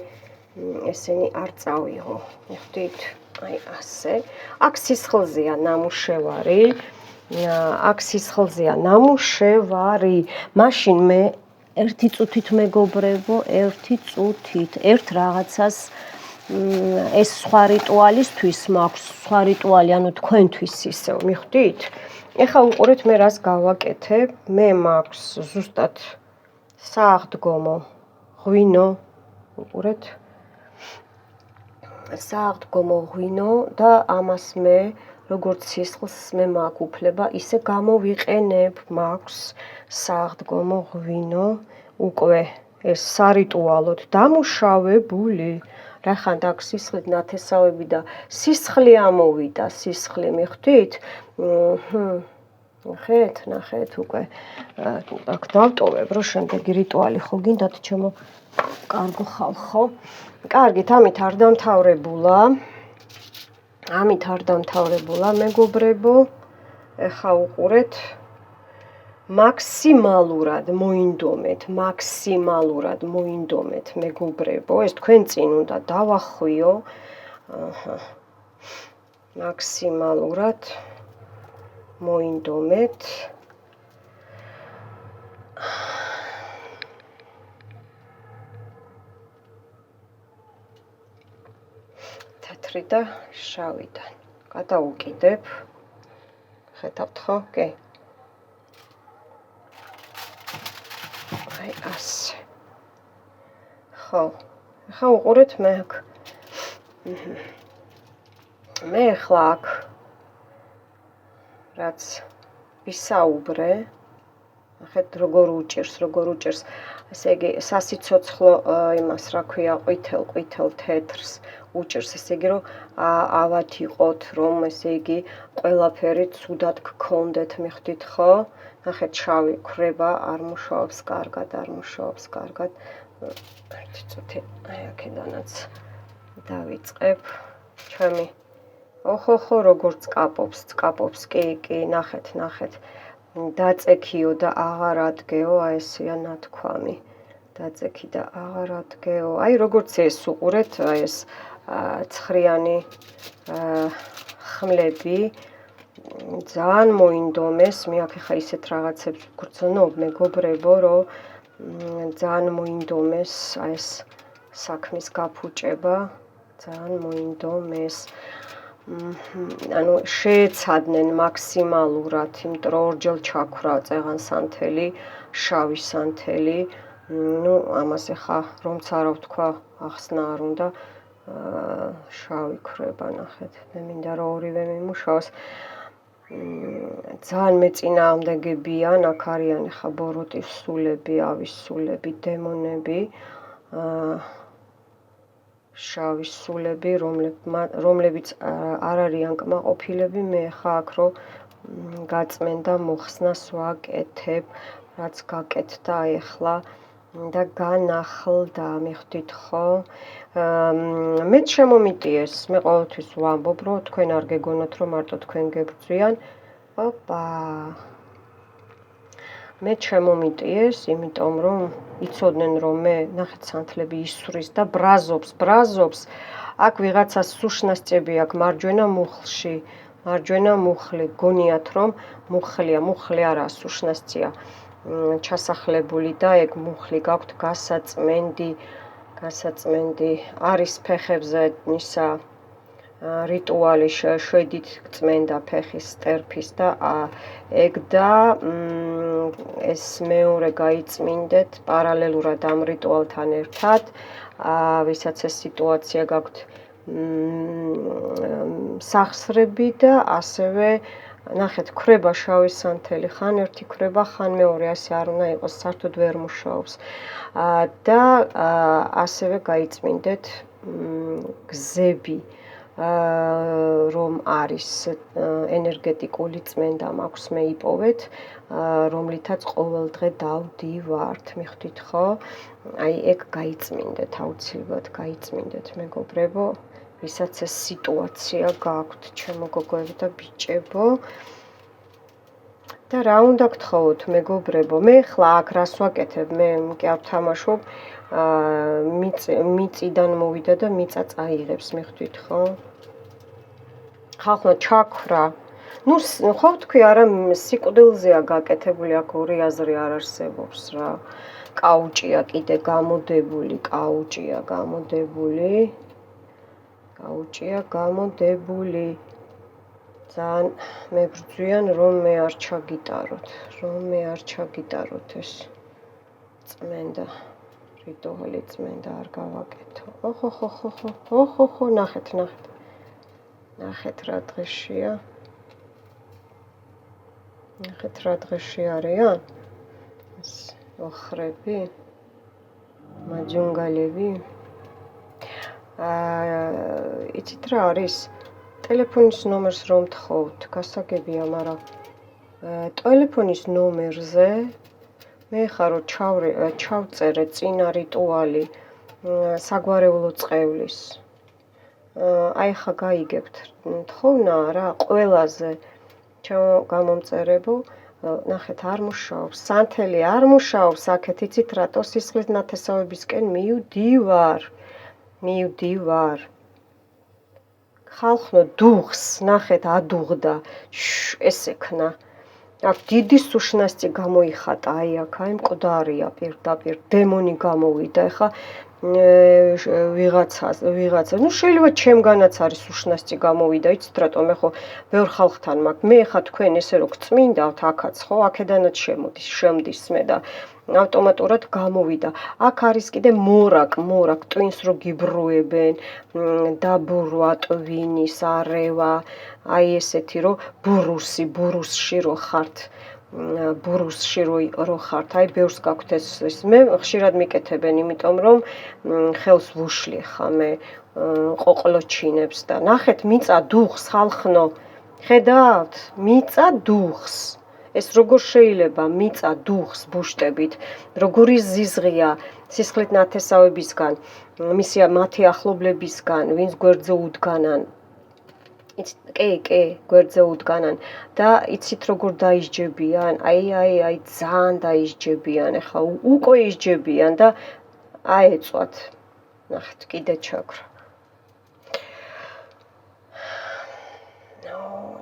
ესენი არ წავიღო. მიხვდით? აი ასე. აქ სისხლზეა ნამუშევარი. მაშინ მე ერთი წუთით მეგობრებო, ერთ რაღაცას ეს სხვა რიტუალისთვის მაქვს, სხვა რიტუალი, ანუ თქვენთვის ისევ, მიხვდით? ეხლა უყურეთ მე რას გავაკეთებ, მე მაქვს ზუსტად სააღდგომო ღვინო, უყურეთ. სააღდგომო ღვინო და ამას მე როგორც სისხლს მე მაქვს უფლება, ისე გამოვიყენებ, მაქვს სააღდგომო ღვინო უკვე ეს სარიტუალოდ დამუშავებული. რახან აქ სისხლით ნათესავები და სისხლი ამოვიდა, სისხლი მიხვდით? ნახეთ უკვე აქ დავტოვებ, რომ შემდეგი რიტუალი ხო გინდათ ჩემო კარგო ხალხო. კარგით, ამით არ დამთავრებულა, მეგობრებო. ეხა უყურეთ. მაქსიმალურად მოინდომეთ, მეგობრებო. ეს თქვენ წინ უნდა დავახვიო. მაქსიმალურად მოინდომეთ. თეთრი და შავიდან. გადავუკიდებ. ხედავთ ხო? კი. აი ასე. ხო. ახლა უყურეთ მე აქ. მე ახლა აქ რაც ვისაუბრე, ნახეთ როგორ უჭერს, ესე იგი სასიცოცხლო იმას რა ქვია, ყვითელ თეთრს უჭერს, ესე იგი რომ ავად იყოთ, რომ ესე იგი ყველაფერი ცუდად გქონდეთ, მიხვდით ხო? ნახეთ, შავი ქრება, არ მუშაობს კარგად. ერთი წუთი, აი აქედანაც დავიწყებ. ჩემი ოხოხო როგორ წკაპობს, კი, ნახეთ. დაწექიო და აღარ ადგეო, აი ესეა ნათქვამი. დაწექი და აღარ ადგეო. აი როგორც ეს უყურეთ, აი ეს ცხრიანი ხმლები ძალიან მოინდომეს. მე აქ ხა ისეთ რაღაცებს გრძნობ, მეგობრებო, რომ ძალიან მოინდომეს აი ეს საქმის გაფუჭება, ძალიან მოინდომეს. ანუ შეეცადნენ მაქსიმალურად, იმიტომ რომ ორჯერ ჩაქვრა წეღან სანთელი, შავი სანთელი. ამას ახლა რომც არა ვთქვა, ახსნა არ უნდა. შავი ქრება, ნახეთ. მე მინდა რომ ორივე მიმუშაოს. ძალიან მეწინააღმდეგებიან, აქ არიან ახლა ბოროტის სულები, ავის სულები, დემონები. შავის სულები, რომლებიც არ არიან კმაყოფილები, მე ხა აქ რომ გაწმენდა მოხსნას ვაკეთებ, რაც გაკეთდა ახლა და განახლდა, მიხვდით ხო? მეც შემომიტიეს, მე ყოველთვის ვამბობ, რომ თქვენ არ გეგონოთ, რომ მარტო თქვენ გებრძვიან. მეც შემომიტიეს, იმიტომ რომ იცოდნენ რომ მე ნახეთ სანთლები ისვრის და ბრაზობს. აქ ვიღაცას სუშნასწები აქვს მარჯვენა მუხლი, გონიათ რომ მუხლი არაა სუშნასწია ჩასახლებული და ეგ მუხლი გაქვთ გასაწმენდი არის ფეხებზე ისა რიტუალი შვედით გწმენდა ფეხის სტერფის და ეგ და ეს მეორე გაიწმინდეთ პარალელურად ამ რიტუალთან ერთად, ვისაც ეს სიტუაცია გაქვთ სახსრები და ასევე ნახეთ, ქრება შავი სანთელი, ხან ერთი ქრება, ხან მეორე, ასე არ უნდა იყოს, საერთოდ ვერ მუშაობს. და ასევე გაიწმინდეთ გზები, რომ არის ენერგეტიკული წმენდა მაქვს მე იპოვეთ, რომლითაც ყოველდღე დავდივართ, მიხვდით ხო? აი ეგ გაიწმინდეთ, აუცილებლად გაიწმინდეთ, მეგობრებო, ვისაც ეს სიტუაცია გაქვთ, ჩემო გოგოებო და ბიჭებო. და რა უნდა გთხოვოთ, მეგობრებო, მე ხლა აქ რას ვაკეთებ, მე კი არ ვთამაშობ, მიწიდან მოვიდა და მიწა წაიღებს, მიხვდით ხო? ხალხმა ჩაქვრა. ხო თქვი, არა სიკვდილზეა გაკეთებული, აქ ორი აზრი არ არსებობს რა. კაუჭია კიდე გამოდებული, კაუჭია გამოდებული. ძალიან მებრძვიან რომ მე არ ჩაგიტაროთ ეს წმენდა, რიტუალი წმენდა არ გავაკეთო. ოხოხო, ნახეთ რა დღეშია. ნახეთ რა დღეში არიან ეს ოხრები, მაჯუნგალები. იცით რა არის? ტელეფონის ნომერს რომ თხოვთ, გასაგებია, მაგრამ ტელეფონის ნომერზე მე ხარ რომ ჩავწერე წინა რიტუალი საგვარეულო წყევლის. აი ხა გაიგებთ, თხოვნა რა, ყველაზე ჩემო გამომწერებო, ნახეთ არ მუშაობს, სანთელი არ მუშაობს, აქეთ იცით რატო სისხლის ნათესავებისკენ მივდივარ. ხალხო დუღს, ნახეთ ადუღდა, ესექნა. აქ დიდი სუშნასწი გამოიხატა, აი აქ, აი მკვდარია პირდაპირ, დემონი გამოვიდა, ეხა ვიღაცა, ну შეიძლება ჩემგანაც არის უშნასწი გამოვიდა, იცით რატომ მე ხო ბევრ ხალხთან მაქვს. მე ხა თქვენ ესე რო გწმინდავთ აქაც ხო, აქედანაც შემდის მე და ავტომატურად გამოვიდა. აქ არის კიდე მორაკ ტვინს რო გიბრუებენ, დაბურვა, ტვინის, არევა, აი ესეთი რო ბურუსში რო ხართ. ბურუსში რო ხართ, აი ბევრს გაქვთ ეს მე ხშირად მიკეთებენ, იმიტომ რომ ხელს ვუშლი ხა მე ყოყლოჩინებს და ნახეთ მიწა დუხს ხალხნო, ხედავთ? მიწა დუხს. ეს როგორ შეიძლება მიწა დუხს ბუშტებით, როგორი ზიზღია სისხლით ნათესავებისგან, მათი ახლობლებისგან, ვინც გვერდზე უდგანან. კი, გვერდზე უდგანან და იცით როგორ დაისჯებიან, აი ძალიან დაისჯებიან, ეხლა უკვე ისჯებიან და აეწვათ. ნახეთ, კიდე ჩაქრა.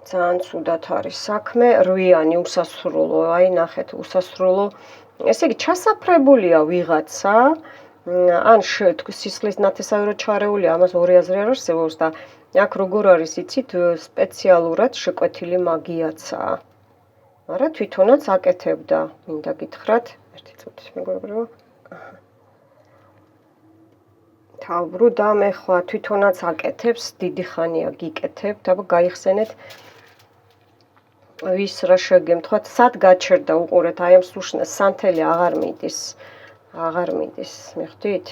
ძალიან ცუდად არის საქმე, რვიანი უსასრულო, აი ნახეთ, უსასრულო. ესე იგი ჩასაფრებულია ვიღაცა, ან სისხლის ნათესავი რო ჩარეულია, ამას ორი აზრი არ არსებობს და აქ როგორ არის იცით, სპეციალურად შეკვეთილი მაგიაცაა. მაგრამ თვითონაც აკეთებდა, მინდა გითხრათ, ერთი წუთის მეგობრებო. თავბრუ და მე ხვა თვითონაც აკეთებს, დიდი ხანია გიკეთებ, და გაიხსენეთ ვის რა შეგემთხვათ, სად გაჩერდა უყურეთ, აი ამ სუშნას სანთელი აღარ მიდის, მიხვდით?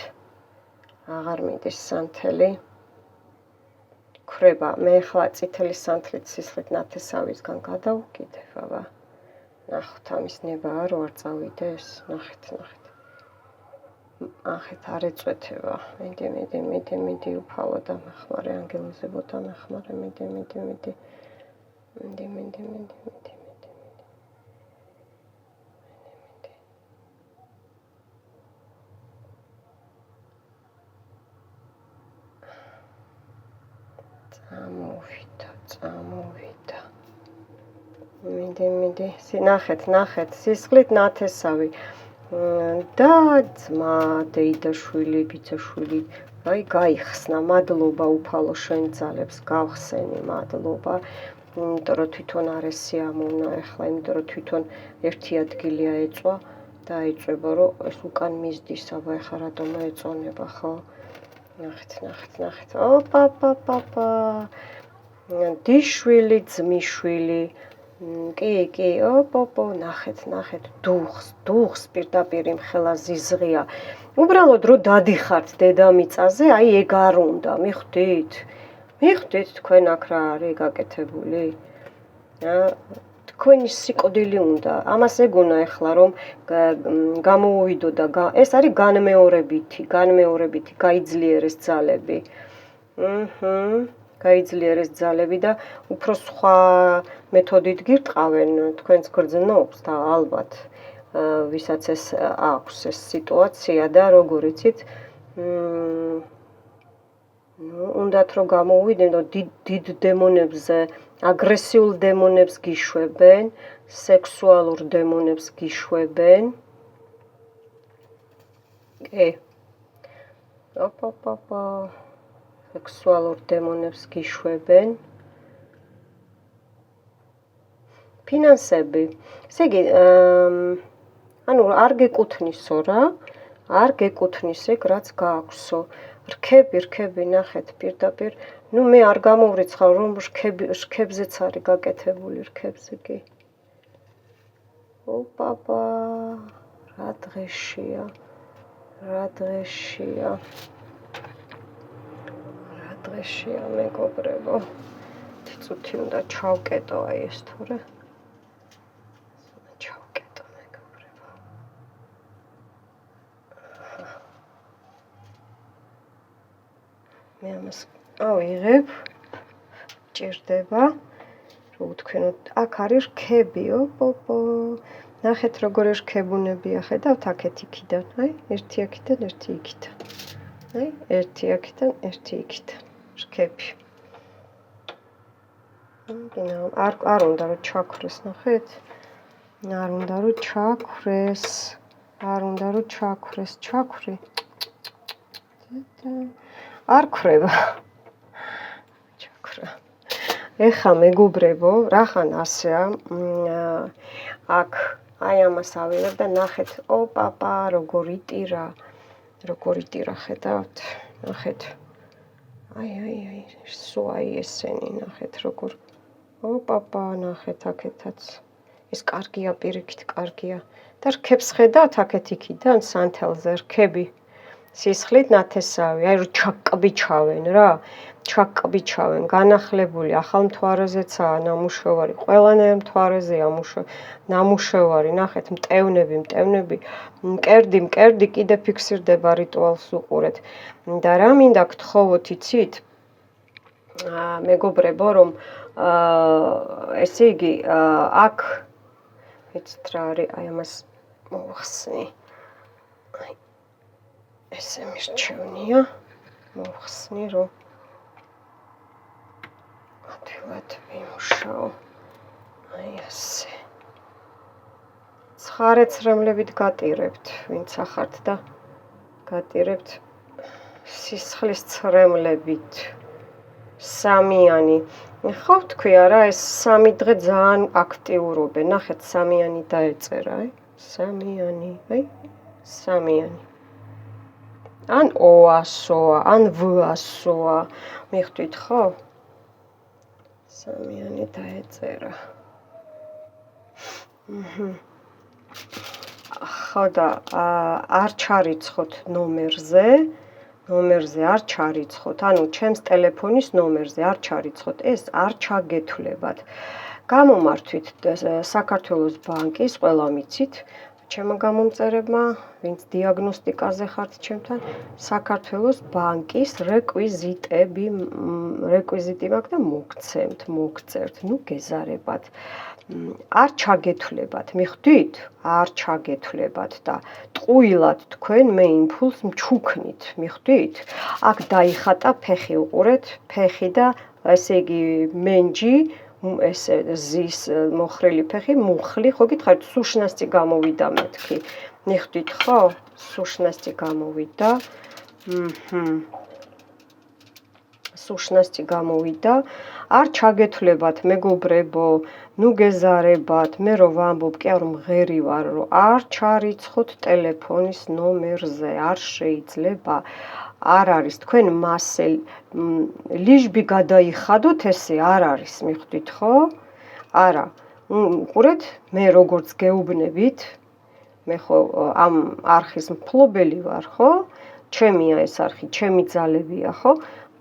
აღარ მიდის სანთელი. ქრება, მე ხლა წითელი სანთლით სისხლით ნათესავისგან გადავკიდებ, აბა. ნახოთ ამის ნებაა რო არ წავიდეს, ნახეთ. ახეთ არ ეწვეთება. მიდი უფალო დამეხმარე, ანგელოზებო დამეხმარე, მიდი. წამოვიდა. მიდი. ნახეთ, სისხლით ნათესავი. და ძმა, დეიდაშვილი, ბიძაშვილი, აი გაიხსნა, მადლობა უფალო შენ ძალებს, გავხსენი, მადლობა. იმიტომ რომ თვითონ არ ესიამოვნა ახლა, იმიტომ რომ თვითონ ერთი ადგილია ეწვა და ეწובה რომ ეს უკან მისდის, აბა ახლა რატომ ეწონება, ხო? ნახეთ. ოპა. დიშვილი, ძმიშვილი. კი, ოპო, ნახეთ, დუხს პირდაპირ იმ ხელა ზიზღია. უბრალოდ რო დადიხართ დედამიწაზე, აი ეგ არ უნდა, მიხვდით? თქვენ აქ რა არის გაკეთებული? თქვენი სიკვდილი უნდა. ამას ეგ უნდა ეხლა რომ გამოუვიდო და ეს არის განმეორებითი, გაიძლიერეს ძალები. გაიძლიერეს ძალები და უფრო სხვა მეთოდით გირტყავენ თქვენს გრძნობს და ალბათ ვისაც ეს აქვს ეს სიტუაცია და როგორ იცით უნდათ რომ გამოუვიდნენ და დიდ დემონებზე, აგრესიულ დემონებს გიშვებენ, სექსუალურ დემონებს გიშვებენ. კი. ოპა. სექსუალურ დემონებს გიშვებენ. ფინანსები. ესე იგი, ანუ არ გეკუთვნისო რა, არ გეკუთვნის ეგ რაც გააქვსო. რქები ნახეთ პირდაპირ. ნუ მე არ გამოვრიცხავ რომ რქებზეც არის გაკეთებული რქებზე კი. ოპა, რა დღეშია. მეგობრებო. წუთი უნდა ჩავკეტო აი ეს თორე. ჩავკეტო მეგობრებო. მე ამას ავიღებ. ჭირდება. რო ვთქვენოთ, აქ არის რქები, ოპო. ნახეთ როგორ რქებუნებია, ხედავთ აქეთ იქიდან, აი, ერთი აქიდან, ერთი იქიდან. აი, ერთი აქიდან, ერთი იქიდან. რქები. არ უნდა რომ ჩაქრეს, ნახეთ? არ უნდა რომ ჩაქრეს. ჩაქრი. არ ქრება. ჩაქრა. ეხა მეგობრებო, რახან ასეა, აქ აი ამას ავიღებ და ნახეთ, ოპაპა, როგორი ტირა, ხედავთ, ნახეთ. აი, სუაი ესენი, ნახეთ როგორ. ოპაპა, ნახეთ აქეთაც. ეს კარგია, პირიქით კარგია. და რქებს ხედავთ აქეთ იქიდან სანთელზე რქები. სისხლით ნათესავი, აი რომ ჩაკბიჩავენ რა. ჩაკბიჩავენ, განახლებული, ახალ მთვარეზეცაა ნამუშევარი, ყველანაირ მთვარეზეა ნამუშევარი, ნახეთ, მტევნები, მკერდი კიდე ფიქსირდება რიტუალს უყურეთ. და რა მინდა გთხოვოთ, იცით? მეგობრებო, რომ ესე იგი, აქ იცით რა არის, აი ამას მოვხსნი. ესე მირჩევნია, მოვხსნი, რომ ადვილად ვიმუშაო. აი ასე. ცხარეცრემლებით გატირებთ, ვინც ახართ და გატირებთ სისხლის ცრემლებით. სამიანი. ხო თქვია რა, ეს 3 დღე ძალიან აქტიურობენ. ნახეთ, სამიანი დაეწერა, სამიანი, სამიანი. ან ოასოა, ან ვასოა. მიხვდით ხო? სამიანი დაეწერა. ხო და არ ჩარიცხოთ ნომერზე არ ჩარიცხოთ, ანუ ჩემს ტელეფონის ნომერზე არ ჩარიცხოთ, ეს არ ჩაგეთვლებათ. გამომართვით საქართველოს ბანკის, ყველა მიცით, ჩემო გამომწერებმა, ვინც დიაგნოსტიკაზე ხართ ჩემთან, საქართველოს ბანკის რეკვიზიტი მაქვს და მოგწერთ, ნუ გეზარებათ. არ ჩაგეთვლებათ, მიხვდით? არ ჩაგეთვლებათ და ტყუილად თქვენ მე იმპულს მჩუქნით, მიხვდით? აქ დაიხატა ფეხი, უყურეთ, ფეხი და ესე იგი მენჯი, ესე ზის მოხრილი ფეხი, მუხლი, ხო გითხარით, სუშნასწი გამოვიდა მეთქი. მიხვდით ხო? სუშნასწი გამოვიდა. სუშნასწი გამოვიდა. არ ჩაგეთვლებათ, მეგობრებო, ნუ გეზარებათ, მე რო ვამბობ, კი არ მღერი ვარ, რომ არ ჩარიცხოთ ტელეფონის ნომერზე, არ შეიძლება. არ არის, თქვენ მასე ლიჟბი გადაიხადოთ, ესე არ არის, მიხვდით ხო? არა. უყურეთ, მე როგორც გეუბნებით, მე ხო ამ არხის მფლობელი ვარ, ხო? ჩემია ეს არხი, ჩემი ძალებია, ხო?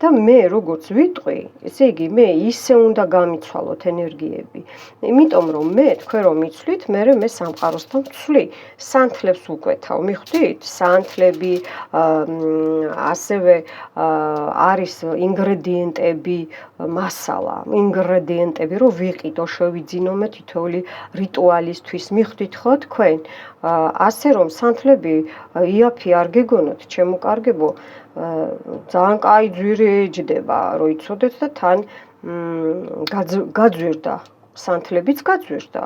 და მე როგორც ვიტყვი, ესე იგი მე ისე უნდა გამიცვალოთ ენერგიები. იმიტომ რომ მე თქვენ რომ მიცვლით, მე სამყაროსთან ვცვლი. სანთლებს უკვეთავ, მიხვდით? სანთლები, ასევე არის ინგრედიენტები, მასალა, ინგრედიენტები რომ ვიყიდო, შევიძინო მე თითოეული რიტუალისთვის, მიხვდით ხო თქვენ? ასე რომ სანთლები იაფი არ გეგონოთ, ჩემო კარგებო, ძალიან კაი ძვირი ეჯდება, რომ იცოდეთ და თან გაძვირდა, სანთლებიც გაძვირდა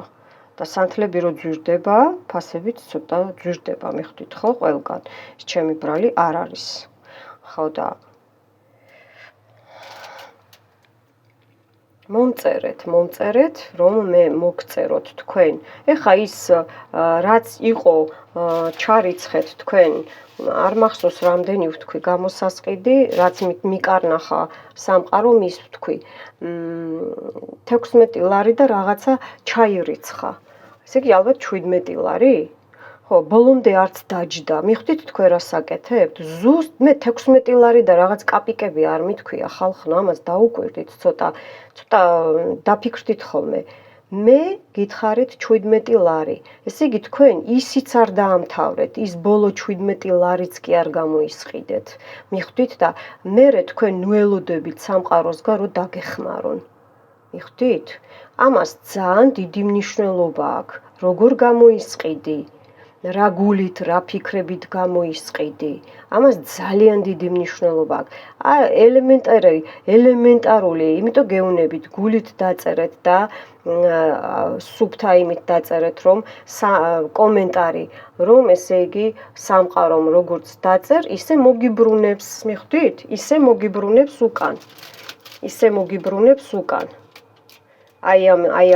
და სანთლები რო ძვირდება, ფასებიც ცოტა ძვირდება, მიხვდით ხო ყველგან. ჩემი ბრალი არ არის. ხო და მომწერეთ, რომ მე მოგწეროთ თქვენ. ეხა ის რაც იყო ჩარიცხეთ თქვენ, არ მახსოვს რამდენი ვთქვი გამოსასყიდი, რაც მიკარნახა სამყარო მის ვთქვი. 16 ლარი და რაღაცა ჩაირიცხა. ესე იგი ალბათ 17 ლარი? ხო, ბოლომდე არც დაჯდა. მიხვდით თქვენ რა საკეთებთ? ზუსტ მე 16 ლარი და რაღაც კაპიკები არ მithქვია ხალხო, ამას დაუკვირდით ცოტა დაფიქრდით ხოლმე. მე გითხარით 17 ლარი. ესე იგი თქვენ ისიც არ დაამთავრეთ, ის ბოლო 17 ლარიც კი არ გამოისყიდეთ. მიხვდით და მერე თქვენ ნუელოდებით სამყაროსგან რომ დაგეხმარონ. მიხვდით? ამას ძალიან დიდი მნიშვნელობა აქვს. როგორ გამოისყიდი? რა გულით, რა ფიქრებით გამოისყიდი. ამას ძალიან დიდი მნიშვნელობა აქვს. ელემენტარული, იმიტომ გეუნებით გულით დაწერეთ და სუბთა იმით დაწერეთ, რომ კომენტარი, რომ ესე იგი სამყარომ როგორც დაწერ, ისე მოგიბრუნებს, მიხვდით? ისე მოგიბრუნებს უკან. ისე მოგიბრუნებს უკან. აი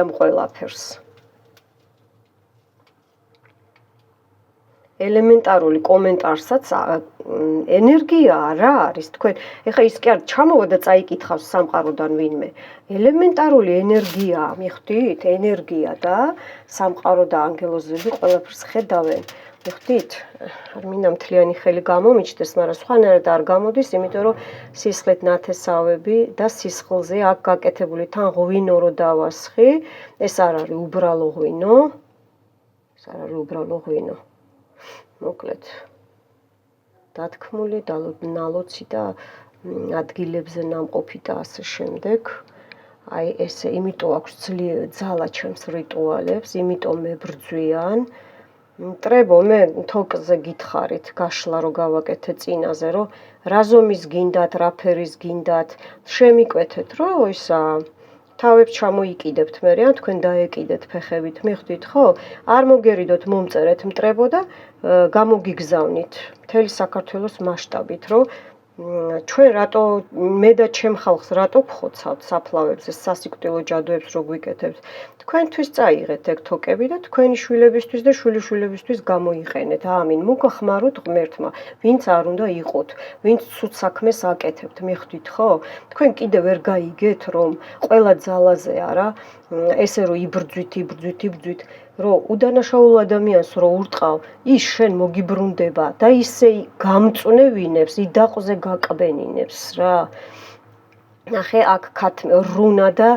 ამ ყველაფერს. ელემენტარული კომენტარსაც ენერგია რა არის თქვენ ეხა ის კი არ ჩამოვა და წაიკითხავს სამყაროდან ვინმე ელემენტარული ენერგია მიხვდით ენერგია და სამყარო და ანგელოზები ყველაფერს ხედავენ მიხვდით არ მინდა მთლიანი ხელი გამომიჩნდეს მაგრამ სხვანაირად არ გამოდის იმიტომ რომ სისხლით ნათესავები და სისხლზე აქ გაკეთებული თან ღვინო რო დავასხი ეს არ არის უბრალო ღვინო ეს არ არის უბრალო ღვინო მოკლედ დათქმული ნალოცი და ადგილებზე ნამყოფი და ასე შემდეგ აი ესე იმიტომ აქვს ძალა ჩემს რიტუალებს იმიტომ მებრძვიან მტრებო მე თოკზე გითხარით გაშლა რო გავაკეთე წინაზე რომ რა ზომის გინდათ რა ფერის გინდათ შემიკვეთეთ რომ ისა თავებს ჩამოიკიდებთ მე რა თქვენ დაეკიდეთ ფეხებით მიხვდით ხო არ მოგერიდოთ მომწერეთ მტრებო და გამოგიგზავნით მთელი საქართველოს მასშტაბით რომ ჩვენ რატო მე და ჩემ ხალხს რატო გხოცავთ საფლავებზე სასიკვდილო ჯადოებს რო გვიკეთებთ თქვენთვის წაიღეთ ეგ თოკები და თქვენი შვილებისთვის და შვილიშვილებისთვის გამოიყენეთ ამინ მოგახმაროთ ღმერთმა ვინც არ უნდა იყოთ ვინც ცუდ საქმეს აკეთებთ მიხვდით ხო თქვენ კიდე ვერ გაიგეთ რომ ყველა ძალაზე არა ესე რომ იბრძვით რომ უდანაშაულ ადამიანს რო ურტყავ ის შენ მოგიბრუნდება და ისე გამწნევინებს იდაყზე გაკბენინებს რა ნახე აქ რუნა და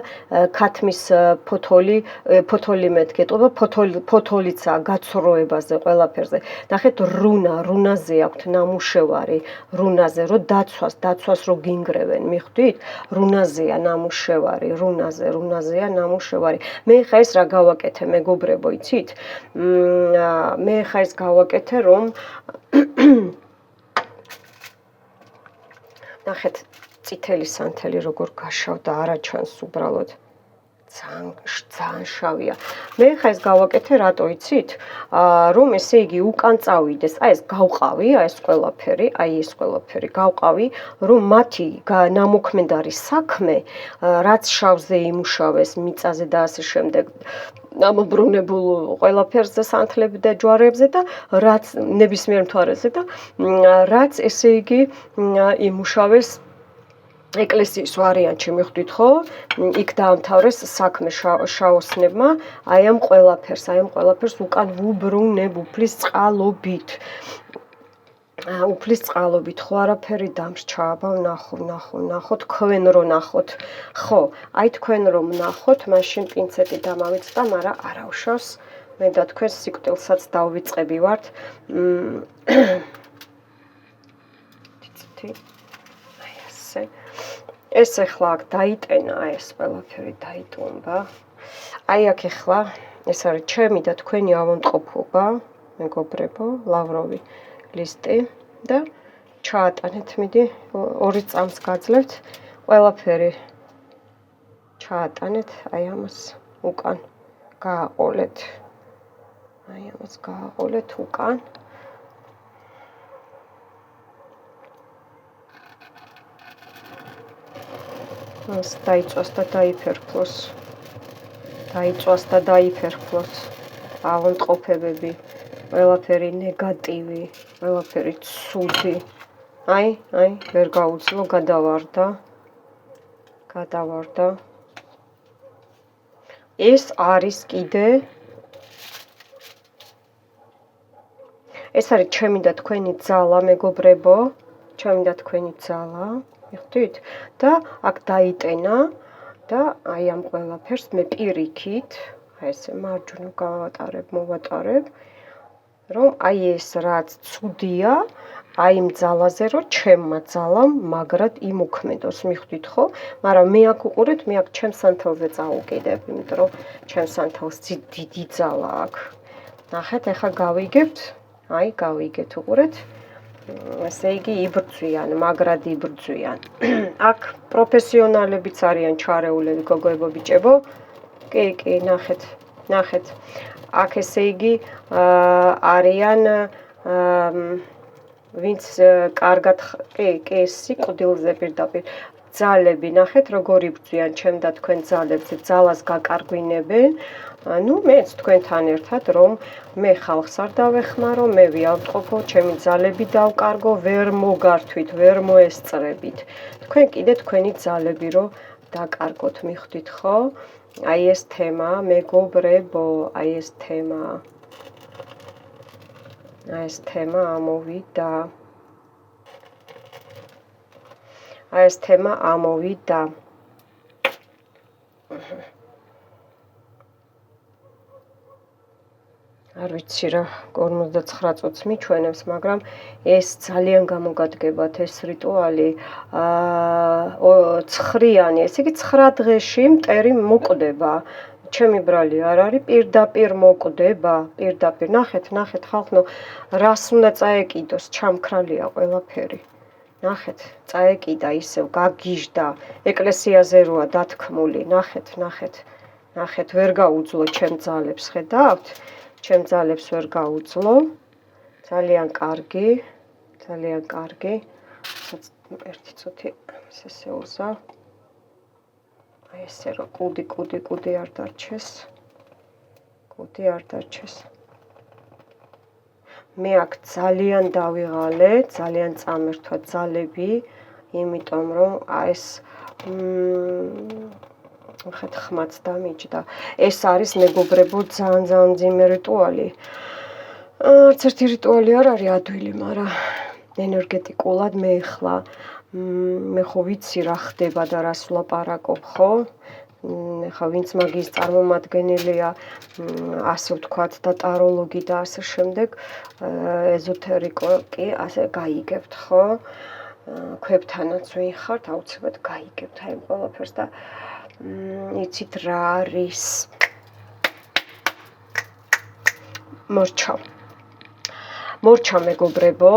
ქათმის ფოთოლი მეთქეტობა ფოთოლიცაა გაცრუებაზე ყველაფერზე ნახეთ რუნაზე აქვთ ნამუშევარი რუნაზე რომ დაცვას რო გინგრევენ მიხვდით რუნაზეა ნამუშევარი მე ხა ეს რა გავაკეთე მეგობრებო იცით მე ხა ეს გავაკეთე რომ ნახეთ წითელი სანთელი როგორ გაშავდა არაჩანს უბრალოდ ძალიან შავია მე ხა ეს გავაკეთე რატო იცით რომ ესე იგი უკან წავიდეს აი ეს გავყავი აი ეს ყველაფერი გავყავი რომ მათი ნამოქმედარი საქმე რაც შავზე იმუშავეს მიწაზე და ასე შემდეგ ამობრუნებულ ყველაფერზე სანთლები და ჯვარებზე და რაც ნებისმიერ მთვარეზე და რაც ესე იგი იმუშავეს ეკლესიის ვარიანტში მიხვდით ხო? იქ დაამთავრეს საქმე შაოსნებმა, აი ამ ყველაფერს უკან ვუბრუნებ უფლის წყალობით. უფლის წყალობით ხო არაფერი დამრჩა, აბა ნახო, თქვენ რო ნახოთ. ხო, აი თქვენ რომ ნახოთ, მაშინ პინცეტი დამავიწყდა, მაგრამ არავშავს. მე და თქვენ სიკვდილსაც დავიწყები ვართ. აი ასე. ეს ახლა აქ დაიტენა, ეს ყველაფერი დაიტომბა. აი აქ ახლა ეს არის ჩემი და თქვენი ავადმყოფობა, მეგობრებო, ლავროვი ლისტი და ჩაატანეთ, მიდი 2 წამს გაძლევთ, ყველაფერი ჩაატანეთ, აი ამას უკან გააყოლეთ. აი ამას გააყოლეთ უკან. მას დაიწვას და დაიფერფლოს. ავადმყოფობები, ყველაფერი ნეგატივი, ყველაფერი ცუდი. აი, ვერ გაუძლო, გადავარდა. ეს არის კიდე ეს არის ჩემი და თქვენი ძალა, მეგობრებო, ჩემი და თქვენი ძალა. მიხვდით? და აქ დაიტენა და აი ამ ყველაფერს მე პირიქით, აი ესე მარჯვნივ მოვატარებ, რომ აი ეს რაც ცუდია, აი იმ ძალაზე რომ ჩემმა ძალამ მაგრად იმოქმედოს, მიხვდით ხო? მაგრამ მე აქ უყურეთ, მე აქ ჩემს სანთელზე წავუკიდებ, იმიტომ რომ ჩემს სანთელს დიდი ძალა აქვს. ნახეთ, ეხლა გავიგებთ, აი, გავიგეთ, უყურეთ. ესე იგი იბრძვიან, მაგრად იბრძვიან. აქ პროფესიონალებიც არიან ჩარეულები, გოგოებო, ბიჭებო. კი, ნახეთ. აქ ესე იგი არიან ვინც კარგად კი, სიკვდილზე პირდაპირ ძალები, ნახეთ, როგორ იბრძვიან ჩემ და თქვენ ძალებს, ძალას გაკარგვინებენ. ნუ მეც თქვენთან ერთად რომ მე ხალხს არ დავეხმარო, მე ვიავტყოფო, ჩემი ძალები დავკარგო, ვერ მოგართვით, ვერ მოესწრებით. თქვენ კიდე თქვენი ძალები რო დაკარგოთ, მიხვდით ხო? აი ეს თემა, მეგობრებო, აი ეს თემა ამოვიდა. არ ვიცი რა 59 წუთს მიჩვენებს, მაგრამ ეს ძალიან გამოგადგებათ ეს რიტუალი. ცხრიანი, ესე იგი 9 დღეში მტერი მოკვდება. ჩემი ბრალი არ არის, პირდაპირ მოკვდება, პირდაპირ. ნახეთ ხალხო, რას უნდა წაეკიდოს, ჩამქრალია ყველაფერი. ნახეთ, წაეკიდა ისევ, გაგიჟდა, ეკლესიაზე როა დათქმული. ნახეთ, ვერ გაუძლო ჩემ ძალებს, ხედავთ? ჩემ ძალებს ვერ გაუძლო. ძალიან კარგი. ერთი წუთი ესეულზა. აი ესე რომ კუდი არ დარჩეს. მე აქ ძალიან დავიღალე, ძალიან წამერთვა ძალები, იმიტომ რომ ეს ხეთ ხმაც დამიჯდა. ეს არის მეგობრებო ძალიან მძიმე რიტუალი. არც ერთი რიტუალი არ არის ადვილი, მაგრამ ენერგეტიკულად მე ახლა მე ხო ვიცი რა ხდება და რას ვლაპარაკობ, ხო? ეხლა ვინც მაგის წარმომადგენელია, ასე ვთქვათ, და ტაროლოგი და ასე შემდეგ, ეზოთერიკო კი, ასე გაიგებთ, ხო? ქვებთანაც ვინ ხართ, აუცილებლად გაიგებთ აი ყველაფერს და იცით რა არის? მორჩა მეგობრებო.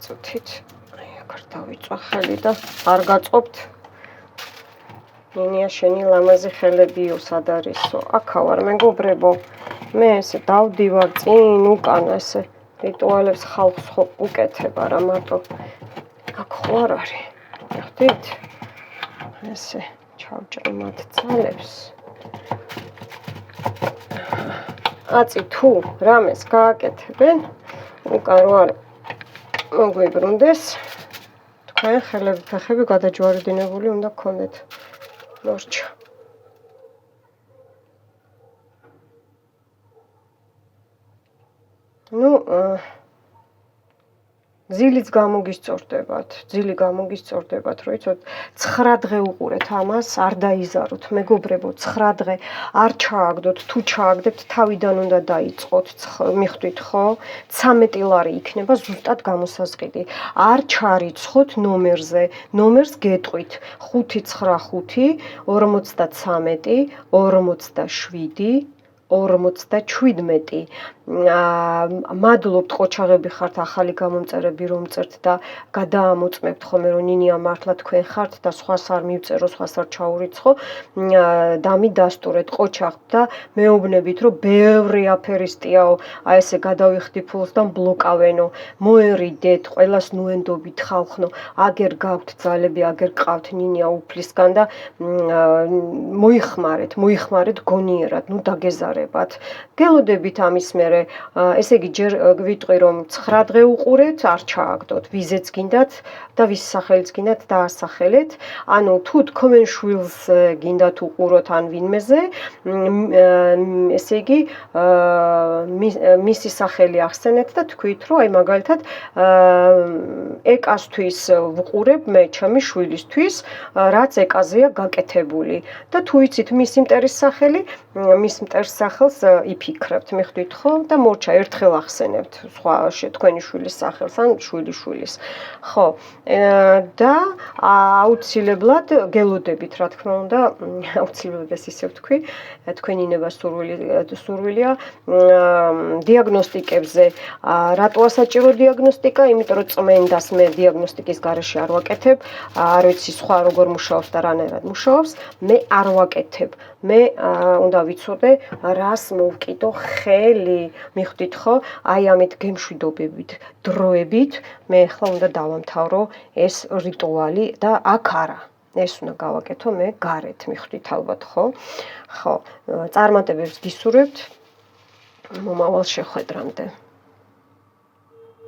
წუთით. აი, აქ დავიწვა ხელი და არ გაწყობთ. ნინია შენი ლამაზი ხელებიო, სად არისო? აქა ვარ მეგობრებო. მე ესე დავდივარ წინ უკან ესე რიტუალებს ხალხს ხო უკეთება რა მარტო. აქ ხო არ არის. ხვდით? ესე ჩავჭრე მათ ძალებს. აწი თუ რამეს გააკეთებენ, უკან რო არ მოგვიბრუნდეს, თქვენ ხელები ფეხები გადაჯვარედინებული უნდა გქონდეთ. მორჩა. ნუ ძილიც გამოგისწორდებათ, რომ იცოთ 9 დღე უყურეთ ამას, არ დაიზაროთ, მეგობრებო, 9 დღე არ ჩააგდოთ, თუ ჩააგდებთ, თავიდან უნდა დაიწყოთ, მიხვდით ხო? 13 ლარი იქნება ზუსტად გამოსაზღიდი. არ ჩარიცხოთ ნომერზე, ნომერს გეტყვით 595 53 47 57. მადლობთ ყოჩაღები ხართ, ახალი გამომწერები რომ წერთ და გადაამოწმებთ ხოლმე რომ ნინია მართლა თქვენ ხართ და სხვას არ მივწერო, სხვას არ ჩაურიცხო. დამიდასტურეთ ყოჩაღთ და მეუბნებით რომ ბევრი აფერისტიაო, აი ესე გადავიხდი ფულს და ბლოკავენო. მოერიდეთ, ყველას ნუენდობით ხალხნო, აგერ გაქვთ ძალები, აგერ ყავთ ნინია უფლისგან და მოიხმარეთ გონიერად, ნუ დაგეზარებათ. გელოდებით ამის მერე ესე იგი ჯერ გვიტყვი რომ 9 დღე უყურეთ, არ ჩააგდოთ, ვიზეც გინდათ და ვის სახელიც გინდათ დაასახელეთ. ანუ თუ თქვენ შვილს გინდათ უყუროთ ან ვინმეზე, ესე იგი მისი სახელი ახსენეთ და თქვით რომ აი მაგალითად ეკასთვის ვუყურებ მე ჩემი შვილისთვის, რაც ეკაზეა გაკეთებული და თუ იცით მისი მტერის სახელი, მის მტერს სახელს იფიქრებთ, მიხვდით ხო? და მორჩა ერთხელ ახსენებთ სხვა თქვენი შვილის სახელს ან შვილიშვილის. ხო. და აუცილებლად გელოდებით, რა თქმა უნდა, აუცილებლად ეს ისე ვთქვი, თქვენი ნება სურვილია დიაგნოსტიკებზე. რატოა საჭირო დიაგნოსტიკა? იმიტომ რომ წმენდას მე დიაგნოსტიკის გარეშე არ ვაკეთებ, არ ვიცი სხვა როგორ მუშაობს და რანაირად მუშაობს, მე არ ვაკეთებ. მე უნდა ვიცოდე, რას მოვკიდო ხელი, მიხვდით ხო? აი ამით გემშვიდობებით, დროებით, მე ახლა უნდა დავამთავრო ეს რიტუალი და აქ არა. ეს უნდა გავაკეთო მე გარეთ, მიხვდით ალბათ ხო? ხო, წარმატებებს გისურვებთ მომავალ შეხვედრამდე.